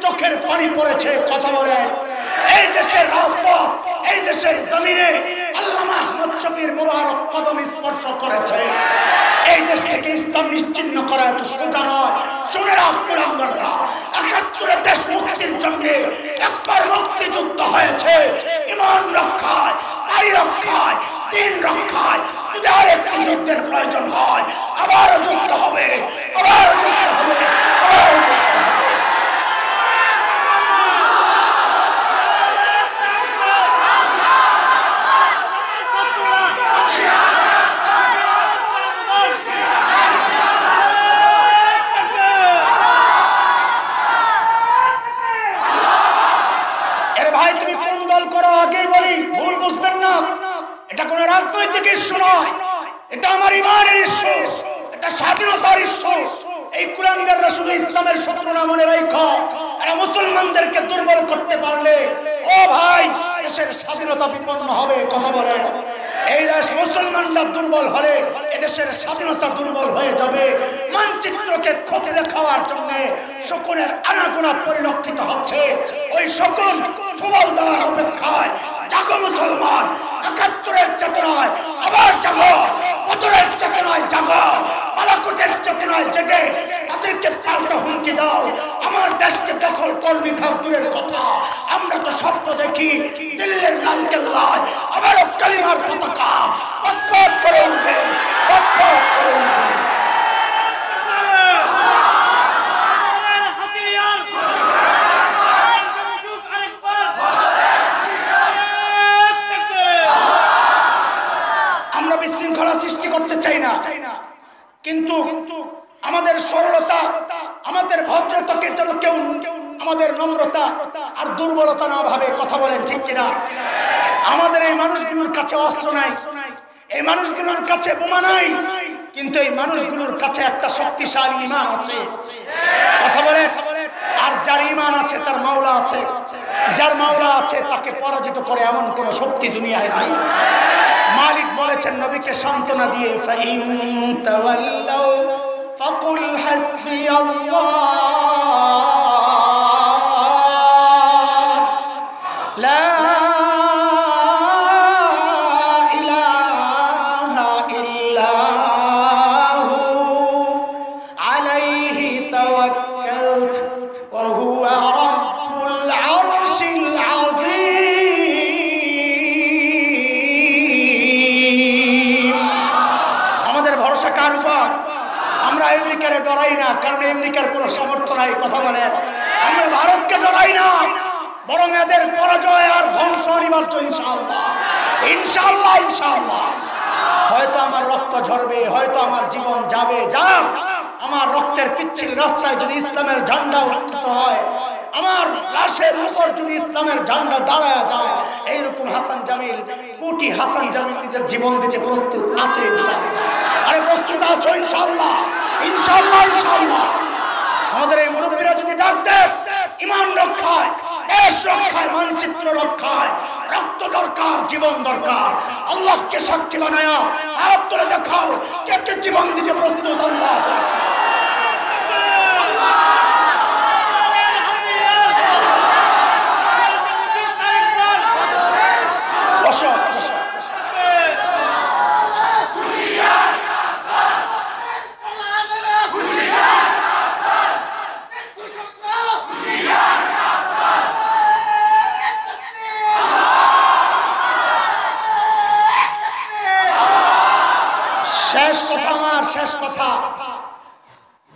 চোখের পানি পড়েছে কথা বলে এই দেশের রাজপথ এই দেশের জমিনে আল্লামা আহমদ শফির মুবারক কদম স্পর্শ করেছে এই দেশ থেকে ইসলাম নিশ্চিহ্ন করা এত সোজা নয় শুনে রাখ কুলাঙ্গাররা ৭১ দেশ মুক্তির জন্য একবার মুক্তিযুদ্ধ হয়েছে ঈমান রক্ষায় নারী রক্ষায় দিন রক্ষায় যদি আরেকটি যুদ্ধের প্রয়োজন হয় আবারও যুদ্ধ হবে আবারও যুদ্ধ হবে আবারও যুদ্ধ হবে এটা কোন রাজনৈতিক ইস্যু নয় এটা আমার ঈমানের ইস্যু এটা স্বাধীনতার ইস্যু এই কুলাঙ্গাররা শুধু ইসলামের শত্রু না মনে রাখো এরা মুসলমানদেরকে দুর্বল করতে পারলে ও ভাই দেশের স্বাধীনতা বিপন্ন হবে কথা বলে এই দেশ মুসলমানরা দুর্বল হলে এদেশের স্বাধীনতা দুর্বল হয়ে যাবে মানচিত্রকে খোঁজে খাওয়ার জন্য শকুনের আনাগোনা পরিলক্ষিত হচ্ছে ওই শকুন সবল দেওয়ার অপেক্ষায় জাগো মুসলমান ৭১-এর চেতনায় আবার জাগো বদরের চেতনায় জাগো বালাকোটের চেতনায় জেগে তাদেরকে পাল্টা হুমকি দাও আমার দেশকে দখল করবি থাক দূরের কথা আমরা তো স্বপ্ন দেখি দিল্লির লালকেল্লায় আবারও কালিমার পতাকা পথ করে উঠবে পথ করে উঠবে বিশৃঙ্খলা সৃষ্টি করতে চাই না কিন্তু আমাদের সরলতা আমাদের ভদ্রতাকে যেন কেউ আমাদের নম্রতা আর দুর্বলতা না ভাবে কথা বলেন ঠিক কিনা আমাদের এই মানুষগুলোর কাছে অস্ত্র নাই এই মানুষগুলোর কাছে বোমা নাই কিন্তু এই মানুষগুলোর কাছে একটা শক্তিশালী ঈমান আছে কথা বলেন আর যার ঈমান আছে তার মাওলা আছে যার মাওলা আছে তাকে পরাজিত করে এমন কোন শক্তি দুনিয়ায় নাই মালিক বলেছেন নবীকে সান্তনা দিয়ে ফাইন তাওয়াল্লাউ ফাকুল হাসবিয়াল্লাহ লা ইলাহা ইল্লাহু আলাইহি তাওয়াক্কালতু ওয়া হুয়া রাব্বুল আরশিল আমরা আমেরিকারে ডরাই না কারণ আমেরিকার কোনো সামর্থ্য নাই কথা বলেন আমরা ভারতকে ডরাই না বরং এদের পরাজয় আর ধ্বংস অনিবার্য ইনশাআল্লাহ ইনশাআল্লাহ ইনশাআল্লাহ হয়তো আমার রক্ত ঝরবে হয়তো আমার জীবন যাবে যাক আমার রক্তের পিচ্ছিল রাস্তায় যদি ইসলামের ঝান্ডা উত্তোলিত হয় আমার লাশের উপর যদি ইসলামের ঝান্ডা দাঁড়ায় যায় এইরকম হাসান জামিল কোটি হাসান জামিল নিজের জীবন দিতে প্রস্তুত আছে ইনশাআল্লাহ আরে প্রস্তুত আছো ইনশাআল্লাহ ইনশাআল্লাহ ইনশাআল্লাহ আমাদের এই মুরব্বীরা যদি ডাক দেয় ঈমান রক্ষায় দেশ রক্ষায় মানচিত্র রক্ষায় রক্ত দরকার জীবন দরকার আল্লাহকে সাক্ষী বানায়া হাত তুলে দেখাও কে কে জীবন দিতে প্রস্তুত আল্লাহ শেষ কথা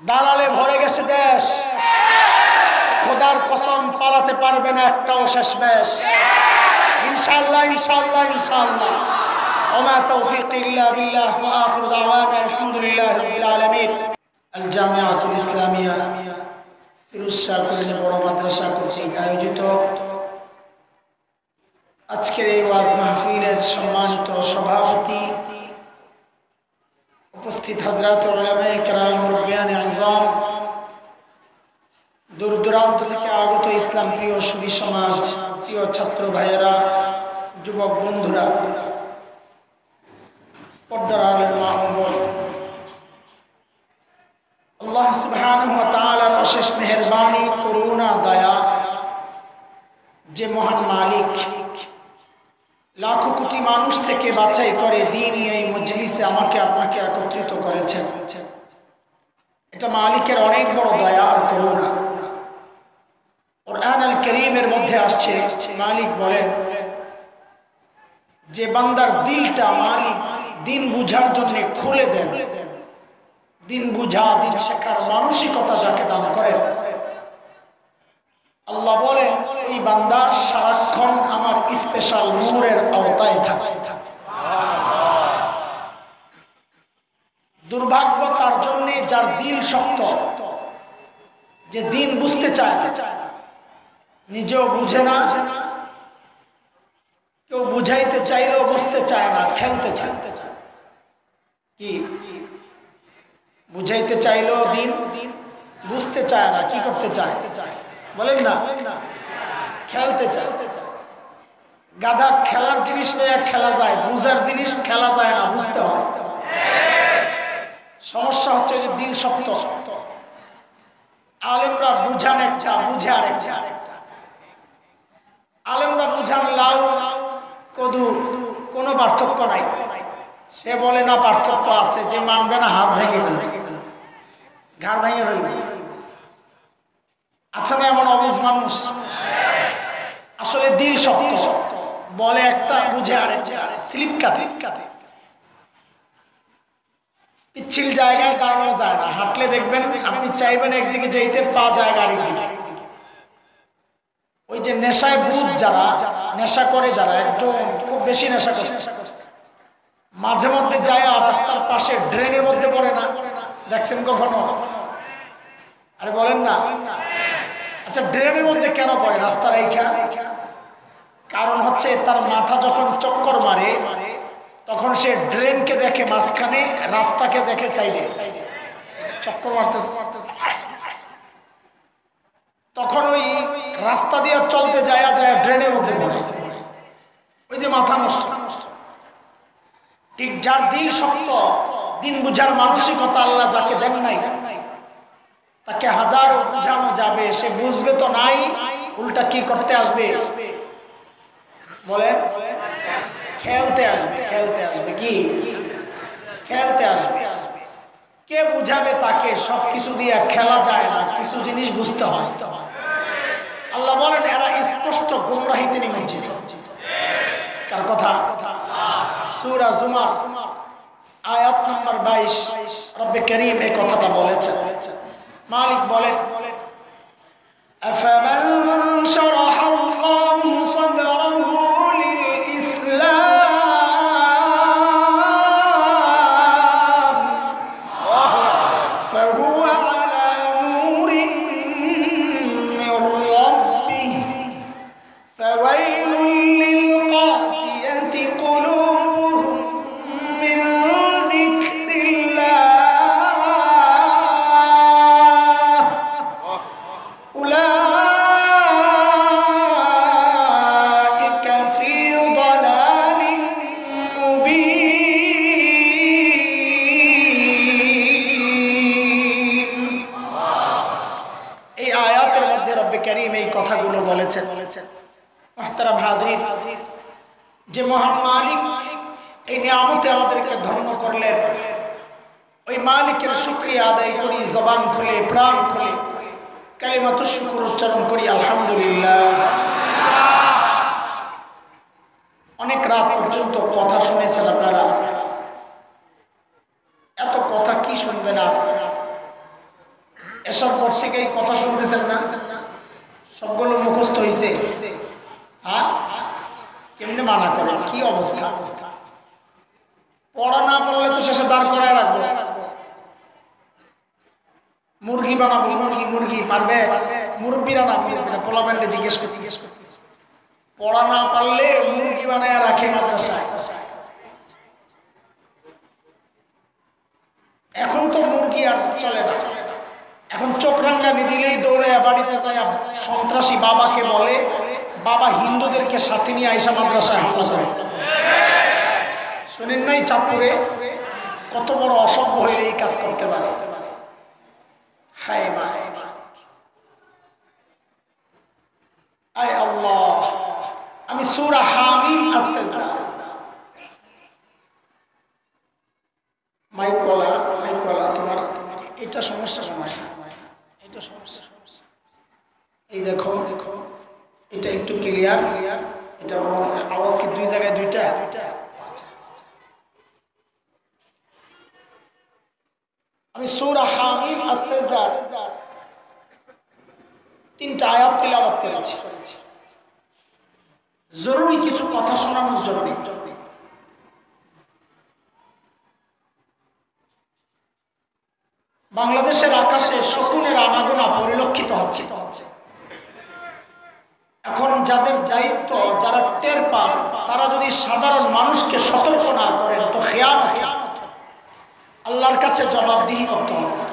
দালালে ভরে গেছে দেশ খোদার কসম পালাতে পারবে না একটাও শেষমেশ ইনশাআল্লাহ ইনশাআল্লাহ ইনশাআল্লাহ ওমা তৌফিক ইল্লা বিল্লাহ ওয়া আখিরু দাওয়ানা আলহামদুলিল্লাহি রাব্বিল আলামিন আল জামিআতুল ইসলামিয়া ফিরোজ শাহ কলেজ বড় মাদ্রাসা কর্তৃক আয়োজিত আজকের এই ওয়াজ মাহফিলের সম্মানিত সভাপতি উপস্থিত হযরত উলামায়ে কেরাম মুরব্বিয়ানে আযম দূর দূরান্ত থেকে আগত ইসলাম প্রিয় সুধী সমাজ প্রিয় ছাত্র ভাইয়েরা যুবক বন্ধুরা পর্দার আড়ালের মা ও বোন আল্লাহ সুবহানাহু ওয়া তাআলার সর্বশেষ মেহেরবানি করুণা দয়া যে মহান মালিক লাখো কোটি মানুষ থেকে বাছাই করে দ্বীনি এই মজলিসে আমাকে আপনাকে একত্রিত করেছেন, এটা মালিকের অনেক বড় দয়া আর করুণা। কুরআন আল কারীমের মধ্যে আসছে, মালিক বলেন যে বান্দার দিলটা মালিক দিন বুঝার জন্য খুলে দেন, দিন বুঝা দিন শেখার মানসিকতা যাকে দান করেন, আল্লাহ বলেন এই বান্দা সারাক্ষণ আমার স্পেশাল নূরের আওতায় থাকে। দুর্ভাগ্য তার জন্য যার দিল শক্ত, যে দিন বুঝতে চায় না, নিজেও বুঝে না, কেউ বুঝাইতে চাইলেও বুঝতে চায় না, খেলতে চায়। কি বুঝাইতে চাইলেও দিন বুঝতে চায় না, কি করতে চায় বলেন না, খেলতে চায়। গাধা খেলার জিনিস নিয়ে খেলা যায়, বুঝার জিনিস খেলা যায় না, বুঝতে হয়। সমস্যা হচ্ছে যে দিল শক্ত। আলেমরা বুঝান একটা, বুঝে আরেকটা। আলেমরা বুঝান লাউ কদু, কোনো পার্থক্য নাই। সে বলে না পার্থক্য আছে, যে মানবে না হাত ভেঙে ফেলবে, ঘাড় ভেঙে ফেলবে। আচ্ছা না এমন অবুঝ মানুষ? আসলে দিল শক্ত, বলে একটা বুঝে আরেকটা, স্লিপ কাটে। পিচ্ছিল জায়গায় দাঁড়ানো যায় না, হাঁটলে দেখবেন আপনি চাইবেন একদিকে যেতে, পা জায়গা আরেকদিকে। ওই যে নেশায় বুঝ যারা নেশা করে, যারা একদম খুব বেশি নেশা করছে, মাঝে মধ্যে যায় আর রাস্তার পাশে ড্রেনের মধ্যে পড়ে না, দেখছেন কখনো? আরে বলেন না। আচ্ছা ড্রেনের মধ্যে কেন পড়ে রাস্তার এইখা? কারণ হচ্ছে তার মাথা যখন চক্কর মারে তখন সে ড্রেনকে দেখে মাঝখানে, রাস্তাকে দেখে সাইডে, চক্কর মারতেছে। তখন ওই রাস্তা দিয়ে চলতে যায় ড্রেনের মধ্যে পড়ে, ওই যে মাথা নষ্ট। ঠিক যার দিল শক্ত, দিন বুঝার মানসিকতা আল্লাহ যাকে দেন নাই, তাকে হাজার বুঝানো যাবে, সে বুঝবে তো নাই, উল্টা কি করতে আসবে বলেন? খেলতে আসবে। কি খেলতে আসবে? কে বুঝাবে তাকে? সবকিছু দিয়ে খেলা যায় না, কিছু জিনিস বুঝতে হয়। আল্লাহ বলেন এরা স্পষ্ট গুমরাহিতে নিমজ্জিত। কার কথা? সূরা জুমার আয়াত নম্বর 22 রব্বে কারীম এই কথাটা বলেছেন। মালিক বলেন আফামান শারাহাল্লাহু সাদরাহু লিল ইসলাম ফাহুয়া আলা নূরিন মির রাব্বিহি ফাওয়াইলুল লিল কাসিয়াতি কুলুবুহুম মিন যিকরিল্লাহ কথাগুলো বলেছেন। মুহতারাম হাজির, যে মহান মালিক এই নিয়ামতে আমাদেরকে ধন্য করলেন, ওই মালিকের শুকরিয়া আদায় করি, জবান খুলে প্রাণ খুলে কালিমাতুশ শুকর উচ্চারণ করি আলহামদুলিল্লাহ। অনেক রাত পর্যন্ত কথা শুনেছেন আপনারা, এত কথা কি শুনবেন আর? এসব পর থেকেই কথা শুনতেছেন না? সবগুলো মুখস্থ হয়েছে? হ্যাঁ, কেমনে মানা করেন? কি অবস্থা? পড়া না পারলে তো শেষে দাঁড় করায় রাখবো। মুরগি বানাবো, মুরগি পারবে? মুরব্বীরা না, পোলা ব্যান্ডে জিজ্ঞেস করতে পড়া না পারলে মুরগি বানায় রাখে মাদ্রাসায়। এখন তো মুরগি আর চলে না, এখন চোখ রাঙ্গানি দিলেই দৌড়ে বাড়িতে যায় সন্ত্রাসী বাবাকে বলে, বাবা হিন্দুদেরকে সাথে নিয়ে আইসা মাদ্রাসায় হামলা করে। শুনেন নাই চাঁদপুরে কত বড় অসভ্য হয়ে এই কাজ করতে পারে? হায় মা, আমি সূরা হামিম আস-সাজদা মাইকওয়ালা তোমার এটা সমস্যা এটা সমস্যা এই দেখো এটা একটু ক্লিয়ার এটা আওয়াজ কি দুই জায়গায় দুইটা আমি সূরা হামিম আস-সাজদা 3টা আয়াত তেলাওয়াত করেছি জরুরি কিছু কথা শোনানোর জন্য বাংলাদেশের আকাশে শকুনের আনাগোনা পরিলক্ষিত হচ্ছে এখন যাদের দায়িত্ব যারা টের পান তারা যদি সাধারণ মানুষকে সতর্ক না করেন তো খেয়ানত আল্লাহর কাছে জবাবদিহি করতে হবে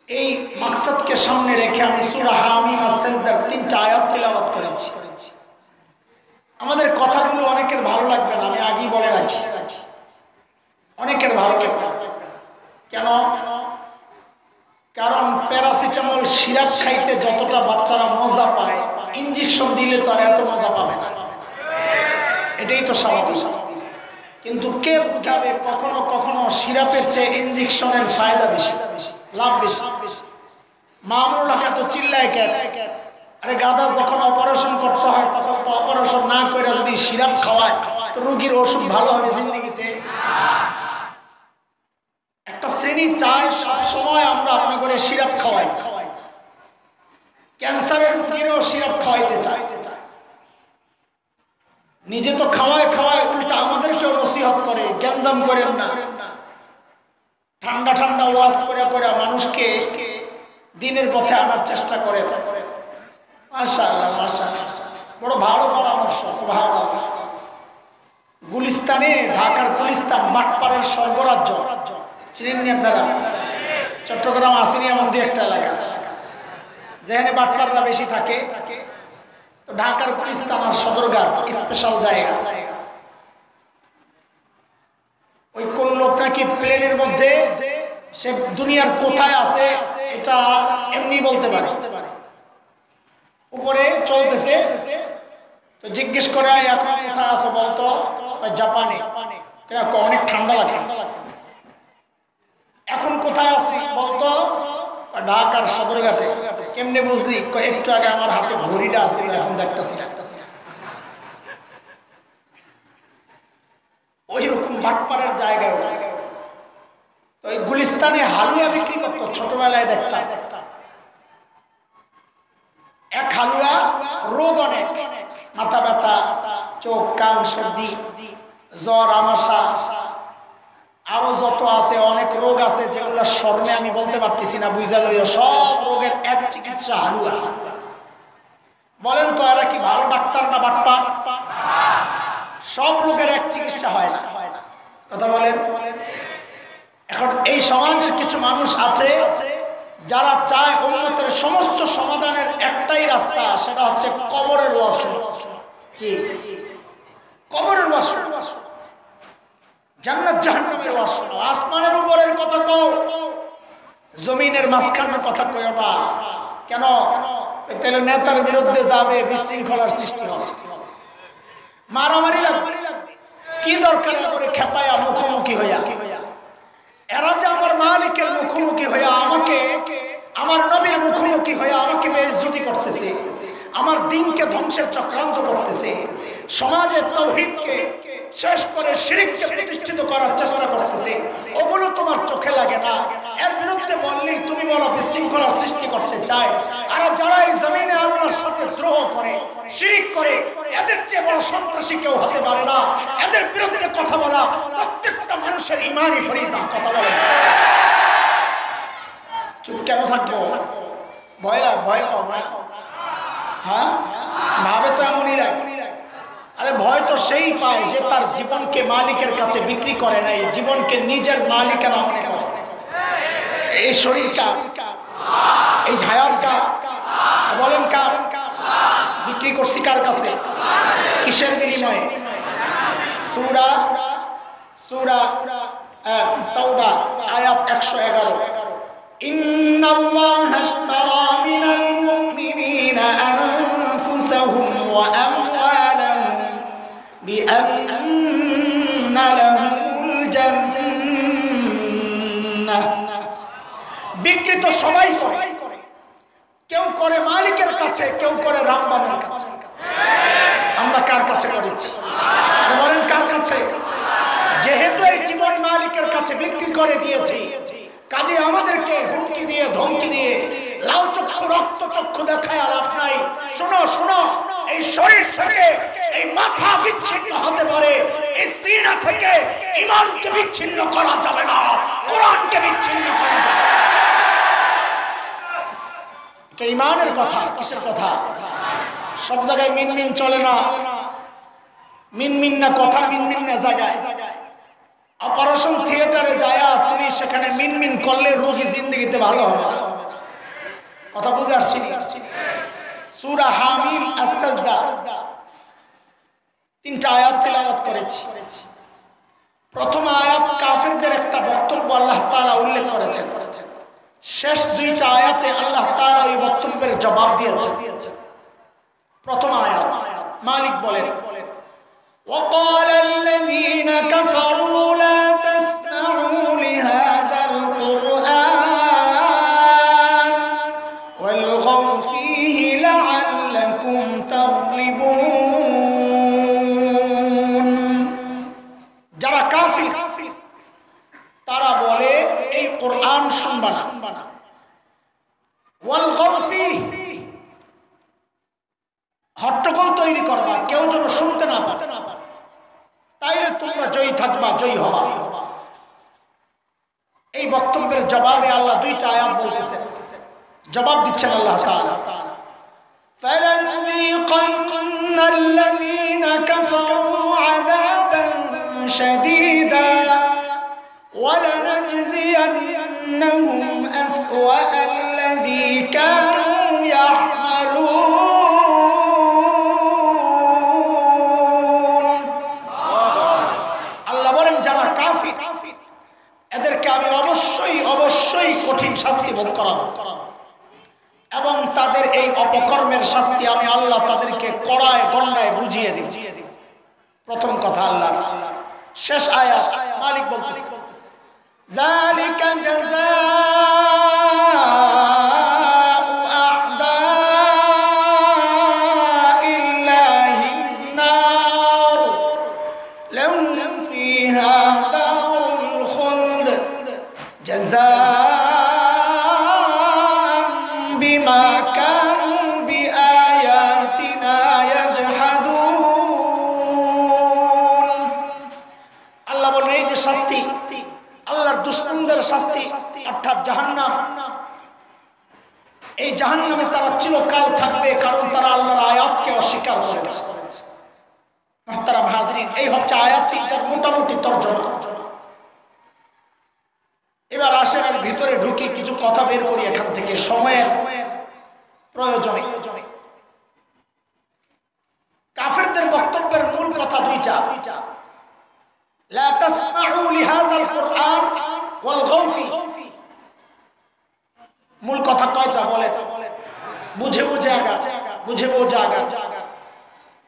এই মাকসাদকে সামনে রেখে আমি সূরা হামিম আস-সাজদার 3টা আয়াত তেলাওয়াত করেছি আমাদের কথাগুলো অনেকের ভালো লাগবে না আমি আগেই বলে রাখি অনেকের ভালো লাগবে কেন কারণ প্যারাসিটামল সিরাপ খাইতে যতটা বাচ্চারা মজা পায় ইনজেকশন দিলে তো আর এত মজা পাবে না এটাই তো স্বাভাবিক কিন্তু কে বুঝাবে কখনো কখনো সিরাপের চেয়ে ইনজেকশনের ফায়দা বেশি লাভ বেশি মামুল টাকা তো চিল্লায় কেন আরে গাদা যখন অপারেশন করতে হয় তখন তো অপারেশন না করে যদি সিরাপ খাওয়ায় তো রোগীর অসুখ ভালো হবে জিন্দেগিতে একটা শ্রেণী চায় সব সময় আমরা আপনার করে সিরাপ খাওয়াই ক্যান্সারের রোগীরও সিরাপ খাওয়াইতে চায় নিজে তো খাওয়ায় উল্টা আমাদেরকেও নসিহত করে গ্যাঞ্জাম করেন না ঠান্ডা ঠান্ডা ওয়াজ করে মানুষকে দিনের পথে আনার চেষ্টা করে মাশাআল্লাহ বড় ভালো পরামর্শ সুবহানাল্লাহ গুলিস্তানে ঢাকার গুলিস্তান বাটপাড়ার সর্বরাজ্য চিনেন নি আপনারা চট্টগ্রাম আসিনিয়া মসজিদ একটা এলাকা যেখানে বাটপাড়ারা বেশি থাকে তো ঢাকার গুলিস্তান আর সদরঘাট স্পেশাল জায়গা ওই কোন লোকটা কি প্লেনের মধ্যে সে দুনিয়ার কোথায় আছে এটা এমনি বলতে পারে উপরে চলতেছে তো জিজ্ঞেস করে এখন কোথায় আছো বলতো জাপানে অনেক ঠান্ডা লাগতেছে এখন কোথায় আছি বলতো ঢাকার সদরঘাটে কেমনে বুঝলি একটু আগে আমার হাতে ঘড়িটা আছে এখন দেখতেছি ওই রকম বাটপাড়ার জায়গায় তো এই গুলিস্তানে হালুয়া বিক্রি করতো ছোটবেলায় দেখতাম এক হালুয়া রোগ অনেক মাথা ব্যথা চোখ কান সর্দি জ্বর আমাশা আরো যত আছে অনেক রোগ আছে যেগুলো শর্মে আমি বলতে পারতেছি না বুঝা লইয়া সব রোগের এক চিকিৎসা হালুয়া বলেন তো এরা কি ভালো ডাক্তার না বাটপার সব রোগের এক চিকিৎসা হয় না কথা বলেন এখন এই সমাজে কিছু মানুষ আছে যারা চায় উম্মতের সমস্ত সমাধানের একটাই রাস্তা সেটা হচ্ছে কবরের ওয়াজ কি কবরের ওয়াজ জান্নাত জাহান্নামের ওয়াজ শোনো আসমানের উপরের কথা কও জমিনের মাঝখানের কথা কইও না কেন তাহলে নেতার বিরুদ্ধে যাবে বিশৃঙ্খলার সৃষ্টি হবে মারামারি লাগবে কি দরকার করে খেপায়া মুখোমুখি হইয়া এরা যে আমার মালিকের মুখোমুখি হইয়া আমাকে আমার নবীর মুখোমুখি হইয়া আমাকে বেইজ্জতি করতেছে আমার দিনকে ধ্বংসের চক্রান্ত করতেছে সমাজের তাওহীদকে শেষ করে শিরককে প্রতিষ্ঠিত করার চেষ্টা করতেছে ওগুলো তোমার চোখে লাগে না এর বিরুদ্ধে বললেই তুমি বলো বিশৃঙ্খলার সৃষ্টি করতে চায় আর যারা এই জমিনে আল্লাহর সাথে দ্রোহ করে শিরক করে এদের চেয়ে বড় সন্ত্রাসী কেউ হতে পারে না এদের বিরুদ্ধে কথা বলা প্রত্যেকটা মানুষের ঈমানি ফরিজা কথা বলে চুপ কেন থাকবো ভয় হ্যাঁ ভাবে তো এমনই লাগে আরে ভয় তো সেই পায় যে তার জীবনকে মালিকের কাছে বিক্রি করে নাই জীবনকে নিজের মালিকানা মনে করে এই শরীরটা এই হায়াতটা বলেন কার বিক্রি করছি কার কাছে কিসের বিনিময়ে সূরা তাওবা আয়াত 111 ইন্নাল্লাহা আশতারা মিনাল মুমিনিনা না, বিক্রি তো সবাই করে, কেউ করে মালিকের কাছে, কেউ করে রামবানের কাছে। আমরা কার কাছে করেছি? বলেন কার কাছে? যেহেতু এই জীবন মালিকের কাছে বিক্রি করে দিয়েছি, কাজে আমাদেরকে হুমকি দিয়ে ধমকি দিয়ে লাল চক্ষু রক্ত চক্ষু দেখায় লাভ নাই। শোনো শোনো, এই শরীর থেকে এই মাথা বিচ্ছিন্ন হতে পারে, এই সিনা থেকে ঈমানকে বিচ্ছিন্ন করা যাবে না, কোরআনকে বিচ্ছিন্ন করা যাবে না। এটা ঈমানের কথা। কিসের কথা? সব জায়গায় মিনমিন চলে না, মিনমিন না কথা, মিনমিন না জায়গায়। অপারেশন থিয়েটারে যায়া তুমি সেখানে মিনমিন করলে রোগী জিন্দেগিতে ভালো হবে না। কথা বুঝে আসছি? সূরা হামিম আস-সাজদা 3টা আয়াত তেলাওয়াত করেছি। প্রথম আয়াত কাফিরদের একটা বক্তব্য আল্লাহ তাআলা উল্লেখ করেছেন, শেষ 2টা আয়াতে আল্লাহ তাআলা এই বক্তব্যের জবাব দিয়েছেন। প্রথম আয়াত মালিক বলেন, وقال الذين كفروا لا تسمعوا لهذا القرآن والغوا فيه لعلكم تغلبون। যারা কাফির তারা বলে এই কোরআন শুনবা না, ওয়ালগাউ ফীহি, হট্টগোল তৈরি করবা, কেউ যেন শুনতে না পারে, তাইলে তোমরা জয়ী থাকবা, জয়ী হবা। এই বক্তব্যের জবাবে আল্লাহ 2টা আয়াত বলতেছেন, জবাব দিচ্ছেন আল্লাহ তাআলা, فَلَنُذِيقَنَّ الَّذِينَ كَفَرُوا عَذَابًا شَدِيدًا وَلَنَجْزِيَنَّهُمْ أَسْوَأَ الَّذِي كَانُوا يَعْمَلُونَ। আল্লাহ বলেন যারা কাফির এদেরকে আমি অবশ্যই কঠিন শাস্তি ভোগ করাবো, এবং তাদের এই অপকর্মের শাস্তি আমি আল্লাহ তাদেরকে কড়ায় গণ্ডায় বুঝিয়ে দিব। প্রথম কথা আল্লাহ। শেষ আয়াত মালিক বলতেছে, যালিকা জাযাউ আ'দাইল্লাহিন নার লাহুম ফীহা দারুল খুলদ জাযাআন বিমা কানু বিআয়াতিনা ইয়াজহাদুন। আল্লাহ বলেন এই যে শাস্তি, আল্লাহর দুশমনদের শাস্তি অর্থাৎ জাহান্নাম, এই জাহান্নামে তারা চিরকাল থাকবে, কারণ তারা আল্লাহর আয়াতকে অস্বীকার করেছে। মুহতারাম হাজরিন, এই হচ্ছে আয়াত 3টার মোটামুটি তরজমা। এবার আসেন এর ভিতরে ঢুকি, কিছু কথা বের করি এখান থেকে সময়ের প্রয়োজনে। কাফেরদের বক্তব্যের মূল কথা 2টা, লা তাসমাউ লিহাযাল কুরআন ওয়ালগাউ ফীহি। মূল কথা কয়টা বলে? বুঝে আগা,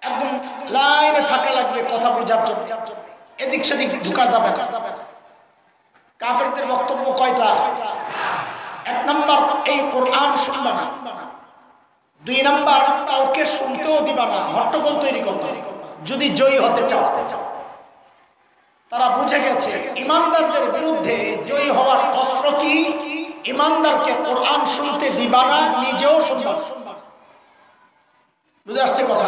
একদম লাইনে থাকা লাগবে কথা বোঝার জন্য, এদিক সেদিক ঢুকা যাবে না। কাফেরদের বক্তব্য কয়টা? 1 নাম্বার, এই কোরআন শুনবা না। 2 নাম্বার, কাউকে শুনতেও দিবা না, হট্টগোল তৈরি করবে যদি জয়ী হতে চাও। তারা বুঝে গেছে ইমানদারদের বিরুদ্ধে জয়ী হওয়ার অস্ত্র কি? ইমানদারকে কোরআন শুনতে দিবা না, নিজেও শুনবা। বুঝে আসছে কথা?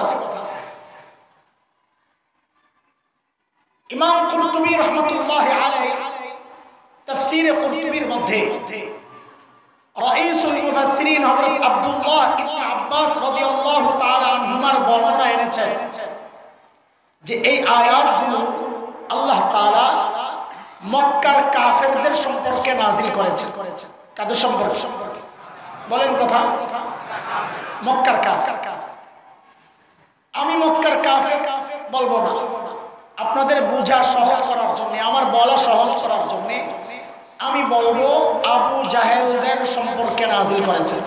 ইমাম কুরতুবী রাহমাতুল্লাহি আলাইহি তাফসীরে কুরতুবীর মধ্যে রাইসুল মুফাসসিরিন হযরত আব্দুল্লাহ ইবনে আব্বাস রাদিয়াল্লাহু তাআলা আনহুমার বর্ণনা এনেছেন যে এই আয়াতগুলো আল্লাহ তাআলা মক্কার কাফেরদের সম্পর্কে নাযিল করেছেন। কাদের সম্পর্কে বলেন? কথা মক্কার কাফের। আমি মক্কার কাফের বলবো না, আপনাদের বোঝা সহজ করার জন্য, আমার বলা সহজ করার জন্য আমি বলবো আবু জাহেলদের সম্পর্কে নাযিল করেছেন।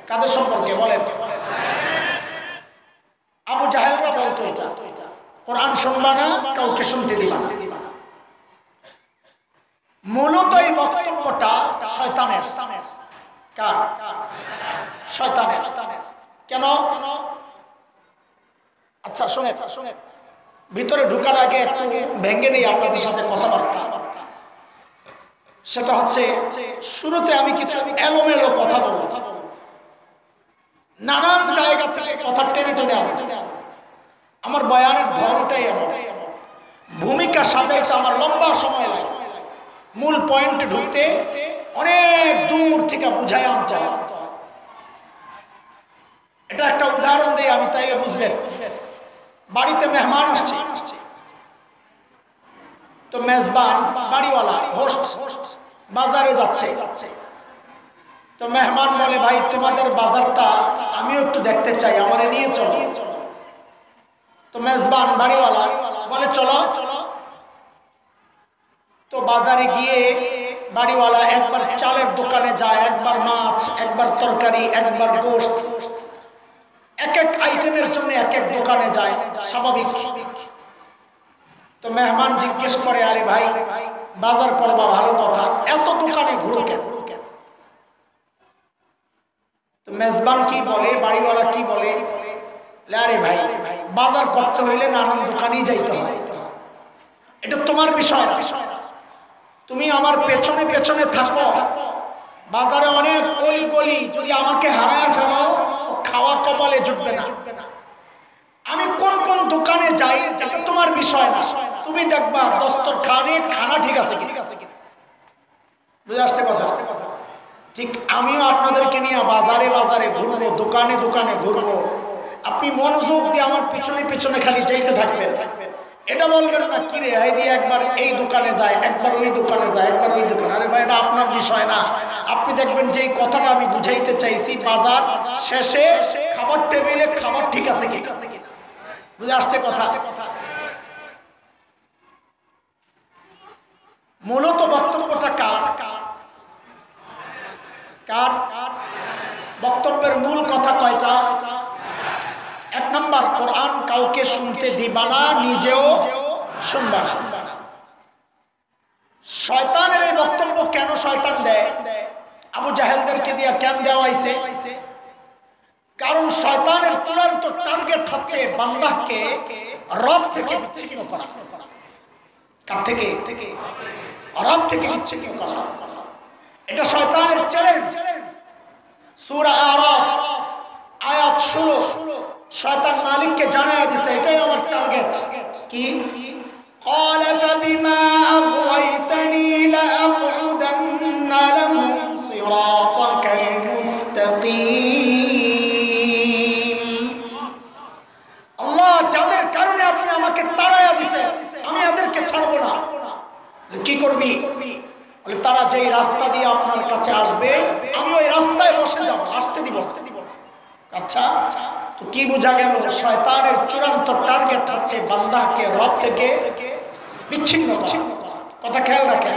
কাদের সম্পর্কে বলেন? আবু জাহেলরা বলতো এটা, কোরআন শুনবা না, কাউকে শুনতে দিবা না। মূলত এই বক্তব্যটা শয়তানের। কার? শয়তানের। কেন? আচ্ছা শুনে, ভিতরে ঢোকার আগে একটু ভেঙে নেই আপনাদের সাথে কথাবার্তা। সেটা হচ্ছে শুরুতে আমি কিছু এলোমেলো কথা বলবো, নানান জায়গা থেকে কথা টেনে টেনে আনবো। আমার বয়ানের ধরনটাই এমন, ভূমিকা সাজাইতে আমার লম্বা সময় লাগে, মূল পয়েন্টে ঢুকতে অনেক দূর থেকে বুঝাই আনতে হয়। এটা একটা উদাহরণ দিয়ে আমি তাইলে বুঝবেন। বাড়িতে মেহমান আসছে, তো মেজবান বাড়িওয়ালা হোস্ট বাজারে যাচ্ছে, তো মেহমান বলে ভাই তোমাদের বাজারটা আমিও একটু দেখতে চাই, আমারে নিয়ে চলো। তো মেজবান বাড়িওয়ালা বলে চলো। তো বাজারে গিয়ে বাড়িওয়ালা একবার চালের দোকানে যায়, একবার মাছ, একবার তরকারি, একবার গোশত, এক এক আইটেমের জন্য এক এক দোকানে যায়, স্বাভাবিক। তো মেহমান জিজ্ঞেস করে আরে ভাই বাজার করবা ভালো কথা, এত দোকানে ঘুরো কেন? তো মেজবান কি বলে, বাড়িওয়ালা কি বলে, আরে ভাই বাজার করতে হইলে নানান দোকানেই যাইতে হয়, এটা তোমার বিষয় না। তুমি আমার পেছনে পেছনে থাকো, বাজারে অনেক অলি গলি, যদি আমাকে হারায় ফেলো খাওয়া কপালে জুটবে না। আমি কোন কোন দোকানে যাই এটা তোমার বিষয় না, তুমি দেখবা দস্তরখানে খানা ঠিক আছে কি। বুঝে আসছে কথা? ঠিক আমিও আপনাদেরকে নিয়ে বাজারে বাজারে ঘুরবো, দোকানে দোকানে ঘুরবো, আপনি মনোযোগ দিয়ে আমার পিছনে পিছনে খালি যাইতে থাকবেন। এটা বলবেন না কি রে এই দিয়ে একবার এই দোকানে যায়, একবার ওই দোকানে যায়, একবার ওই দোকানে। আরে ভাই এটা আপনার বিষয় না। আপনি দেখবেন যে এই কথাটা আমি বুঝাইতে চাইছি, বাজার শেষে খাবার টেবিলে খাবার ঠিক আছে কি। বুঝে আসছে কথা? মূলত বক্তব্যটা কার? বক্তব্যের মূল কথা কয়টা? এক নাম্বার, কোরআন কাউকে শুনতে দিবা না, নিজেও শুনবা না। শয়তানের এই বক্তব্য কেন শয়তান দেয়? আবু জাহেলদেরকে দিয়ে কেন দেওয়া হয়েছে? কারণ শয়তানের চূড়ান্ত টার্গেট হচ্ছে বান্দাকে রব থেকে বিচ্ছিন্ন করা। কার থেকে? রব থেকে বিচ্ছিন্ন করা। এটা শয়তানের চ্যালেঞ্জ। সূরা আরাফ আয়াত 16 শয়তান মালিককে জানায় দিয়েছে এটাই আমার টার্গেট। কি? قال فبما أغويتني لأقعدن لهم صراطك المستقيم। আল্লাহ যাদের কারণে আপনি আমাকে তাড়ায়া দিয়েছেন আমি এদেরকে ছাড়বো না। কি করবি? বলে তারা যেই রাস্তা দিয়ে আপনার কাছে আসবে আমি ওই রাস্তায় বসে যাব, আসতে দিব। আচ্ছা তো কি বোঝা গেল? শয়তানের চূড়ান্ত টার্গেট হচ্ছে বান্দাকে রব থেকে বিচ্ছিন্ন করা। কথা খেয়াল রাখেন।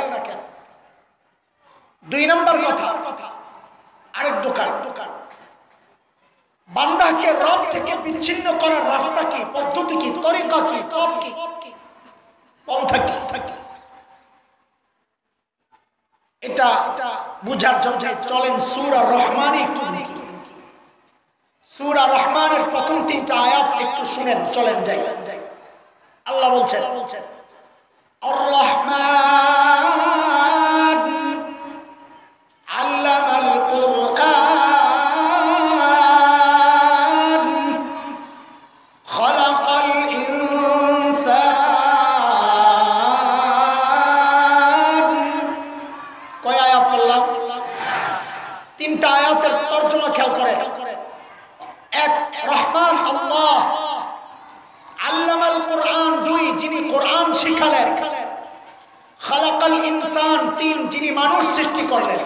দুই নম্বর কথা, আরেক দোকান, বান্দাকে রব থেকে বিচ্ছিন্ন করার রাস্তা কি, পদ্ধতি কি, তরিকা কি, পথ কি, পন্থা কি? এটা বুঝার জন্য চলেন সূরা রহমানে একটু দেখি। সূরা রহমানের প্রথম 3টা আয়াত একটু শুনেন, চলেন যাই। আল্লাহ বলছেন আর রহমান আল্লামাল কুরআন খালাকাল ইনসান। কয় আয়াত বললাম? 3টা আয়াতের তরজমা খেয়াল করেন। এক, রহমান আল্লাহ, আল্লামাল কুরআন 2 যিনি কোরআন শিখালেন, খালাকাল ইনসান 3 যিনি মানুষ সৃষ্টি করলেন।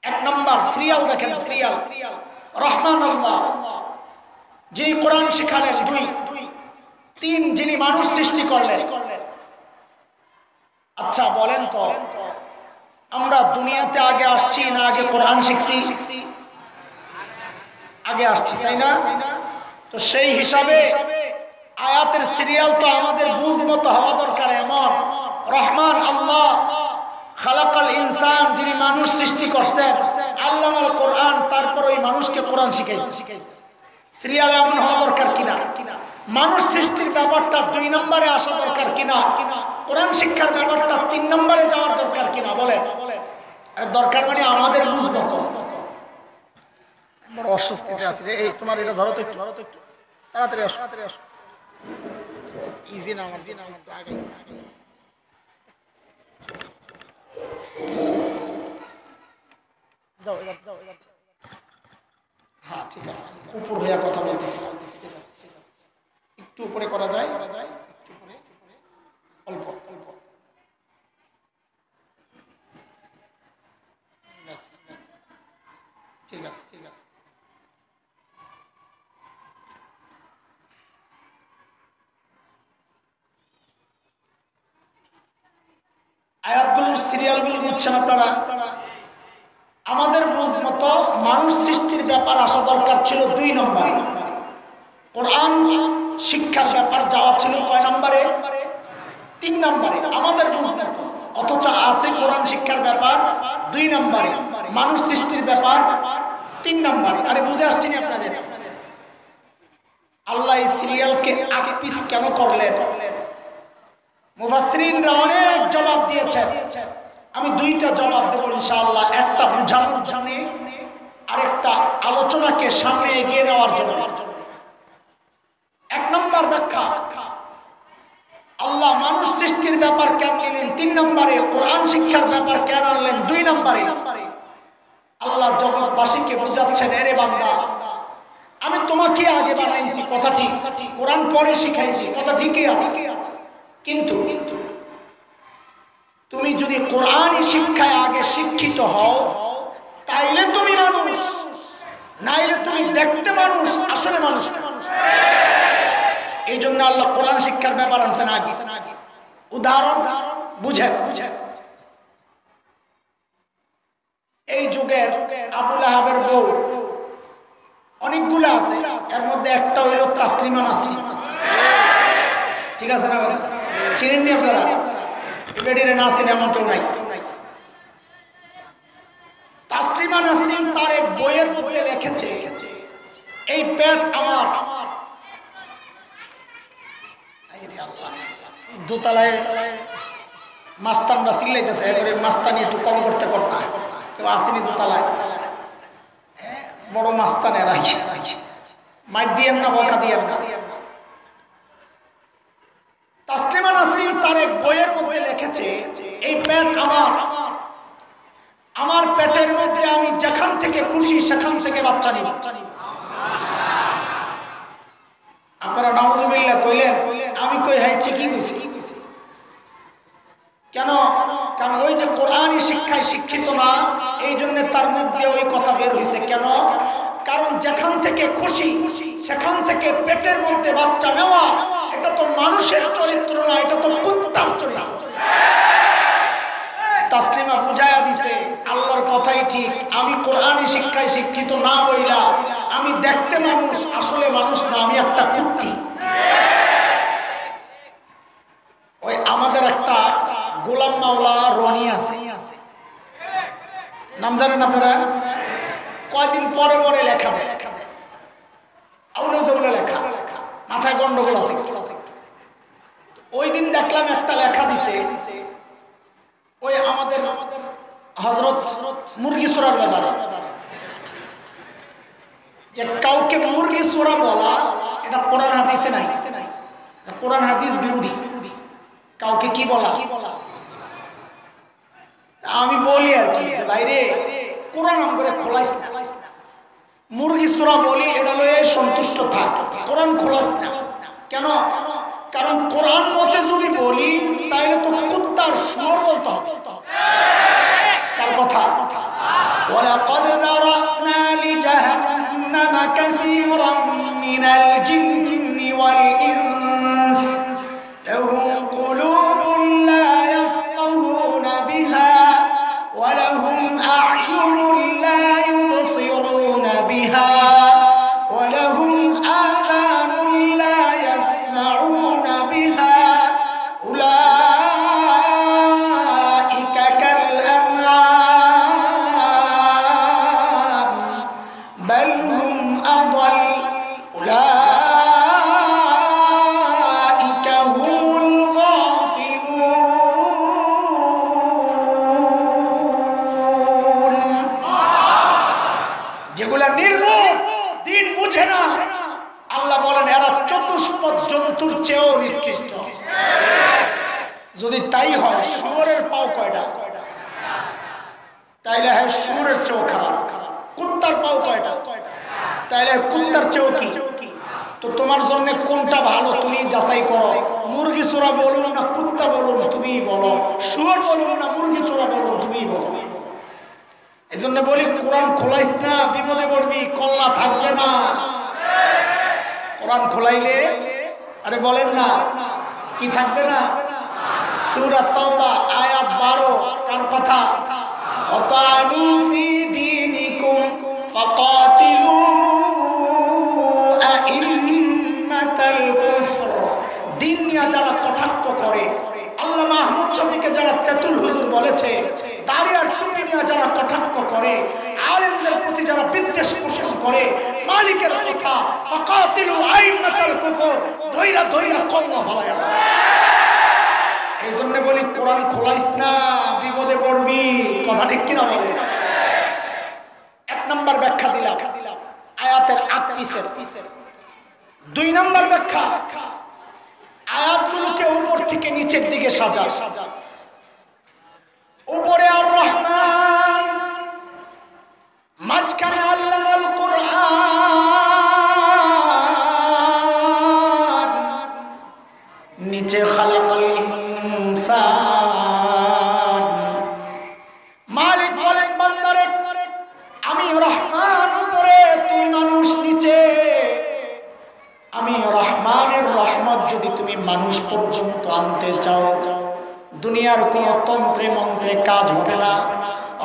এক নাম্বার সিরিয়াল দেখেন, সিরিয়াল রহমান আল্লাহ যিনি কোরআন শিখালেন, 2 3 যিনি মানুষ সৃষ্টি করলেন। আচ্ছা বলেন তো আমরা দুনিয়াতে আগে আসছি না আগে কোরআন শিখছি? আগে আসছি, তাই না? তো সেই হিসাবে আয়াতের সিরিয়াল তো আমাদের বুঝ মতো হওয়া দরকার। এমন রহমান আল্লাহ, খালাকাল ইনসান, যিনি মানুষ সৃষ্টি করছেন, আল্লামাল কোরআন, তারপর ওই মানুষকে কোরআন শিখাইছে। সিরিয়ালে এমন হওয়া দরকার কিনা? মানুষ সৃষ্টির ব্যাপারটা 2 নম্বরে আসা দরকার কিনা? কোরআন শিক্ষার ব্যাপারটা 3 নম্বরে যাওয়ার দরকার কিনা? বলেন। আর দরকার মানে আমাদের বুঝবো তো। বড় অস্বস্তিতে আছে রে। এই তোমার এটা ধরো তো একটু, তাড়াতাড়ি আসো, ইজি না আমার তো আগে। হ্যাঁ ঠিক আছে, উপর হইয়া কথা বলতেছি। ঠিক আছে, একটু উপরে করা যায়, একটু উপরে, অল্প ঠিক আছে। আয়াতগুলোর সিরিয়ালগুলো বুঝছেন আপনারা? আমাদের বুঝ মতো মানুষ সৃষ্টির ব্যাপার আসা দরকার ছিল 2 নম্বরে, কোরআন শিক্ষার ব্যাপার যাওয়া ছিল কয় নম্বরে? 3 নম্বরে আমাদের বুঝ মতো। অথচ আছে কোরআন শিক্ষার ব্যাপার 2 নম্বরে, মানুষ সৃষ্টির ব্যাপার 3 নম্বরে। আরে বুঝে আসছেন আপনাদের? আল্লাহ এই সিরিয়ালকে আগে পিছ কেন করলেন? মুফাসসিরিনরা অনেক জবাব দিয়েছেন, আমি 2টা জবাব দেব ইনশাআল্লাহ। একটা বুঝানোর জন্য, আরেকটা আলোচনাকে সামনে এগিয়ে নেওয়ার জন্য। 1 নম্বর ব্যাখ্যা, আল্লাহ মানুষ সৃষ্টির ব্যাপার কেন নিলেন 3 নম্বরে, কোরআন শিক্ষার ব্যাপার কেন আনলেন 2 নম্বরে? আল্লাহ জগৎবাসীকে বোঝাচ্ছেন, এরে বান্দা, আমি তোমাকে আগে বানাইছি, কথা ঠিক, কোরআন পরে শিখাইছি, কথা ঠিকই আছে, কিন্তু তুমি যদি কোরআনী শিক্ষায় আগে শিক্ষিত হও তাইলে তুমি মানুষ, নাইলে তুমি দেখতে মানুষ, আসলে মানুষ না। এই জন্য আল্লাহ কোরআন শিক্ষার ব্যাপার আনছেন আগে। উদাহরণ বুঝেন। এই যুগের আবু লাহাবের বউ অনেকগুলো আছে, এর মধ্যে একটা হইল তাসলিমা নাসরিন। ঠিক আছে না? চিনেন নি আপনারা? বেডিরে না চিনে এমন কেউ নাই। তাসলিমা নাসরিন তার এক বইয়ের মধ্যে লিখেছে, এই পেট আমার, দোতলায় মাস্তানরা চিল্লাইতেছে, এবারে মাস্তানি একটু কম করতে পার না, কেউ আসেনি দোতলায়, বড় মাস্তানে রাখি, মাইট দিয়েন না, বকা দিয়েন না। তাসলিমা নাসরিন তার এক বইয়ের মধ্যে লিখেছে, এই পেট আমার পেটের মধ্যে আমি যেখান থেকে খুশি সেখান থেকে বাচ্চা নিব। আপনারা নাউজুবিল্লাহ কইলেন, আমি কই হ্যাঁ ঠিকই কইছি। কেন? কারণ ওই যে কোরআনী শিক্ষায় শিক্ষিত না, এই জন্য তার মধ্যে ওই কথা বের হয়েছে। কেন? কারণ যেখান থেকে খুশি সেখান থেকে পেটের মধ্যে বাচ্চা নেওয়া, এটা তো মানুষের চরিত্র না, এটা তো কুত্তার চরিত্র। তাসলিমা বুঝায়া দিছে, আল্লাহর কথাই ঠিক, আমি কোরআনী শিক্ষায় শিক্ষিত না বইলা আমি দেখতে মানুষ, আসলে মানুষ না, আমি একটা কুত্তি। ওই আমাদের একটা গোলাম মাওলা রনি আছে, নাম জানেন আপনারা? কয়দিন পরে লেখা দেয়, আউলে লেখা, মাথায় গন্ডগোল আছে। ওই দিন দেখলাম একটা লেখা দিছে, ওই আমাদের হযরত মুরগি চোরার ব্যাপারে, যে কাউকে মুরগি চোরা বলা এটা কোরআন হাদিসে নাই, কোরআন হাদিস বিরোধী। কাউকে কি বলা? আমি বলি আর কি, ভাইরে কোরআন আমরে খোলাইস না, মুরগি চোরা বলি এটা লয়ে সন্তুষ্ট থাক, কোরআন খোলাস না। কেন? কারণ কোরআন মতে যদি বলি তাহলে তো কুত্তার সুর বলতে হবে। কার কথা? ওয়ালাকাদ যারানা লিজাহান্নামা কাসীরাম মিনাল জিন্নি ওয়াল ইনস লাহুম কুলুবুন লা ইয়াফকাহুনা বিহা ওয়া লাহুম আ'য়ুনুন লা ইউবসিরুনা বিহা ওয়া লাহুম আযানুন লা ইয়াসমাউনা বিহা উলাইকা যদি তাই হয় শুয়োরের পাও কয়টা? তাইলে হ্যাঁ শুয়োরের চেয়েও খারাপ। কুত্তার পাও কয়টা? তাইলে কুত্তার চেয়েও কি? তো তোমার জন্য কোনটা ভালো তুমি যাচাই করো। মুরগি চোরা বলুন না কুত্তা বলুন তুমি বলো, শুয়োর বলুন না মুরগি চোরা বলুন তুমি বলো। এই জন্য বলি কোরআন খোলাইস না, বিপদে পড়বি, কল্লা থাকবে না। কোরআন খোলাইলে আরে বলেন না কি থাকবে না? সূরা তাওবা আয়াত 12 কার কথা? ওয়াতানু ফি দীনিকুম ফাকাতিলু আইম্মাতাল কুফর। দিন নিয়ে যারা কটাক্ষ করে, আল্লাহ মাহমুদ শফিকে যারা তেতুল হুজুর বলেছে, দাড়ি আর টুপি নিয়ে যারা কটাক্ষ করে, আলেমদের প্রতি যারা বিদ্বেষ পোষণ করে, মালিকের কথা ফাকাতিলু আইম্মাতাল কুফর, ধইরা ধইরা কল্লা ফালায়া। এই জন্য বলি কোরআন খোলাইস না, বিপদে পড়বি। কথা ঠিক কিনা বলে? এক নাম্বার ব্যাখ্যা দিলাম আয়াতের আকপিসের। 2 নাম্বার ব্যাখ্যা, আয়াতগুলোকে উপর থেকে নিচের দিকে সাজা। উপরে আর রহমান, মাঝখানে আল্লামাল কুরআন, নিচে খালাকাল ইনসান। মালিক বলেন বান্দারে আমি রহমান উপরে, তুই মানুষ নিচে। আমি রহমানের রহমত যদি তুমি মানুষ পর্যন্ত আনতে চাও, দুনিয়ার কোন তন্ত্রে মন্ত্রে কাজ হবে না।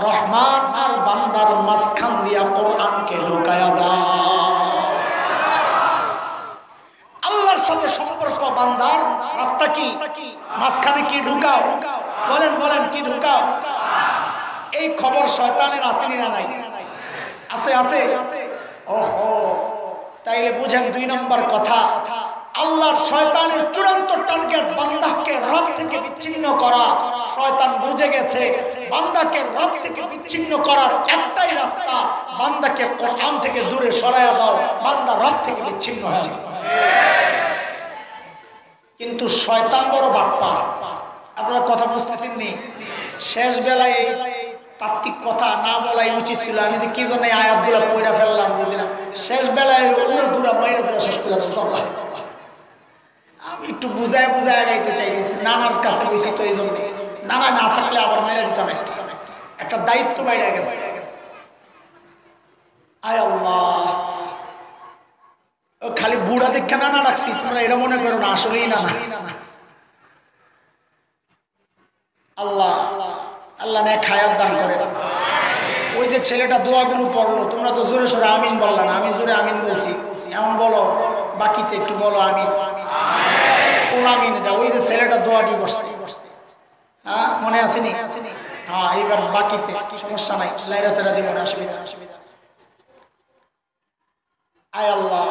রহমান আর বান্দার মাঝখান দিয়া কোরআনকে ঢুকায়া দাও। আল্লাহর সাথে সম্পর্ক বান্দার রাস্তা কি? মাঝখানে কি ঢুকাও? বলেন বলেন কি ঢুকাও? এই খবর শয়তানের আসেনি না নাই? আছে আছে। ওহো, তাইলে বুঝেন 2 নম্বর কথা, আল্লাহর শয়তানের চূড়ান্ত টার্গেট বান্দাকে রব থেকে বিচ্ছিন্ন করা। শয়তান বুঝে গেছে বান্দাকে রব থেকে বিচ্ছিন্ন করার একটাই রাস্তা, বান্দাকে কোরআন থেকে দূরে সরায়া দাও, বান্দা রব থেকে বিচ্ছিন্ন হয়ে যাবে। কিন্তু শয়তান বড় বাটপার। আপনারা কথা বুঝতেছেন নি? শেষ বেলায় তাত্ত্বিক কথা না বলাই উচিত ছিল। আমি যে কি জন্য আয়াতগুলো পড়া ফেললাম বুঝি না। শেষ বেলায় উড়ে দূরা মাইরে দূরা শেষ করে আমি একটু বুঝায় বুঝায় গাইতে চাইতেছি। নানার কাছে বেশি তো এই জন্য, নানা না থাকলে আবার মাইরা দিতাম। একটা দায়িত্ব বাইরে গেছে। আয় আল্লাহ, খালি বুড়া দেখে নানা রাখছি, তোমরা এটা মনে করো না, আসলেই না। আল্লাহ আল্লাহ নেক হায়াত দান করে। ওই যে ছেলেটা দোয়াগুলো পড়লো, তোমরা তো জোরে সোরে আমিন বললা না, আমি জোরে আমিন বলছি। এমন বলো, বাকিতে একটু বলো আমিন। কোন আমিন এটা? ওই যে ছেলেটা দোয়াটি বসছে, হ্যাঁ মনে আসেনি? হ্যাঁ, এইবার বাকিতে সমস্যা নাই, লাইরা সেরা দিব না, অসুবিধা। আয় আল্লাহ,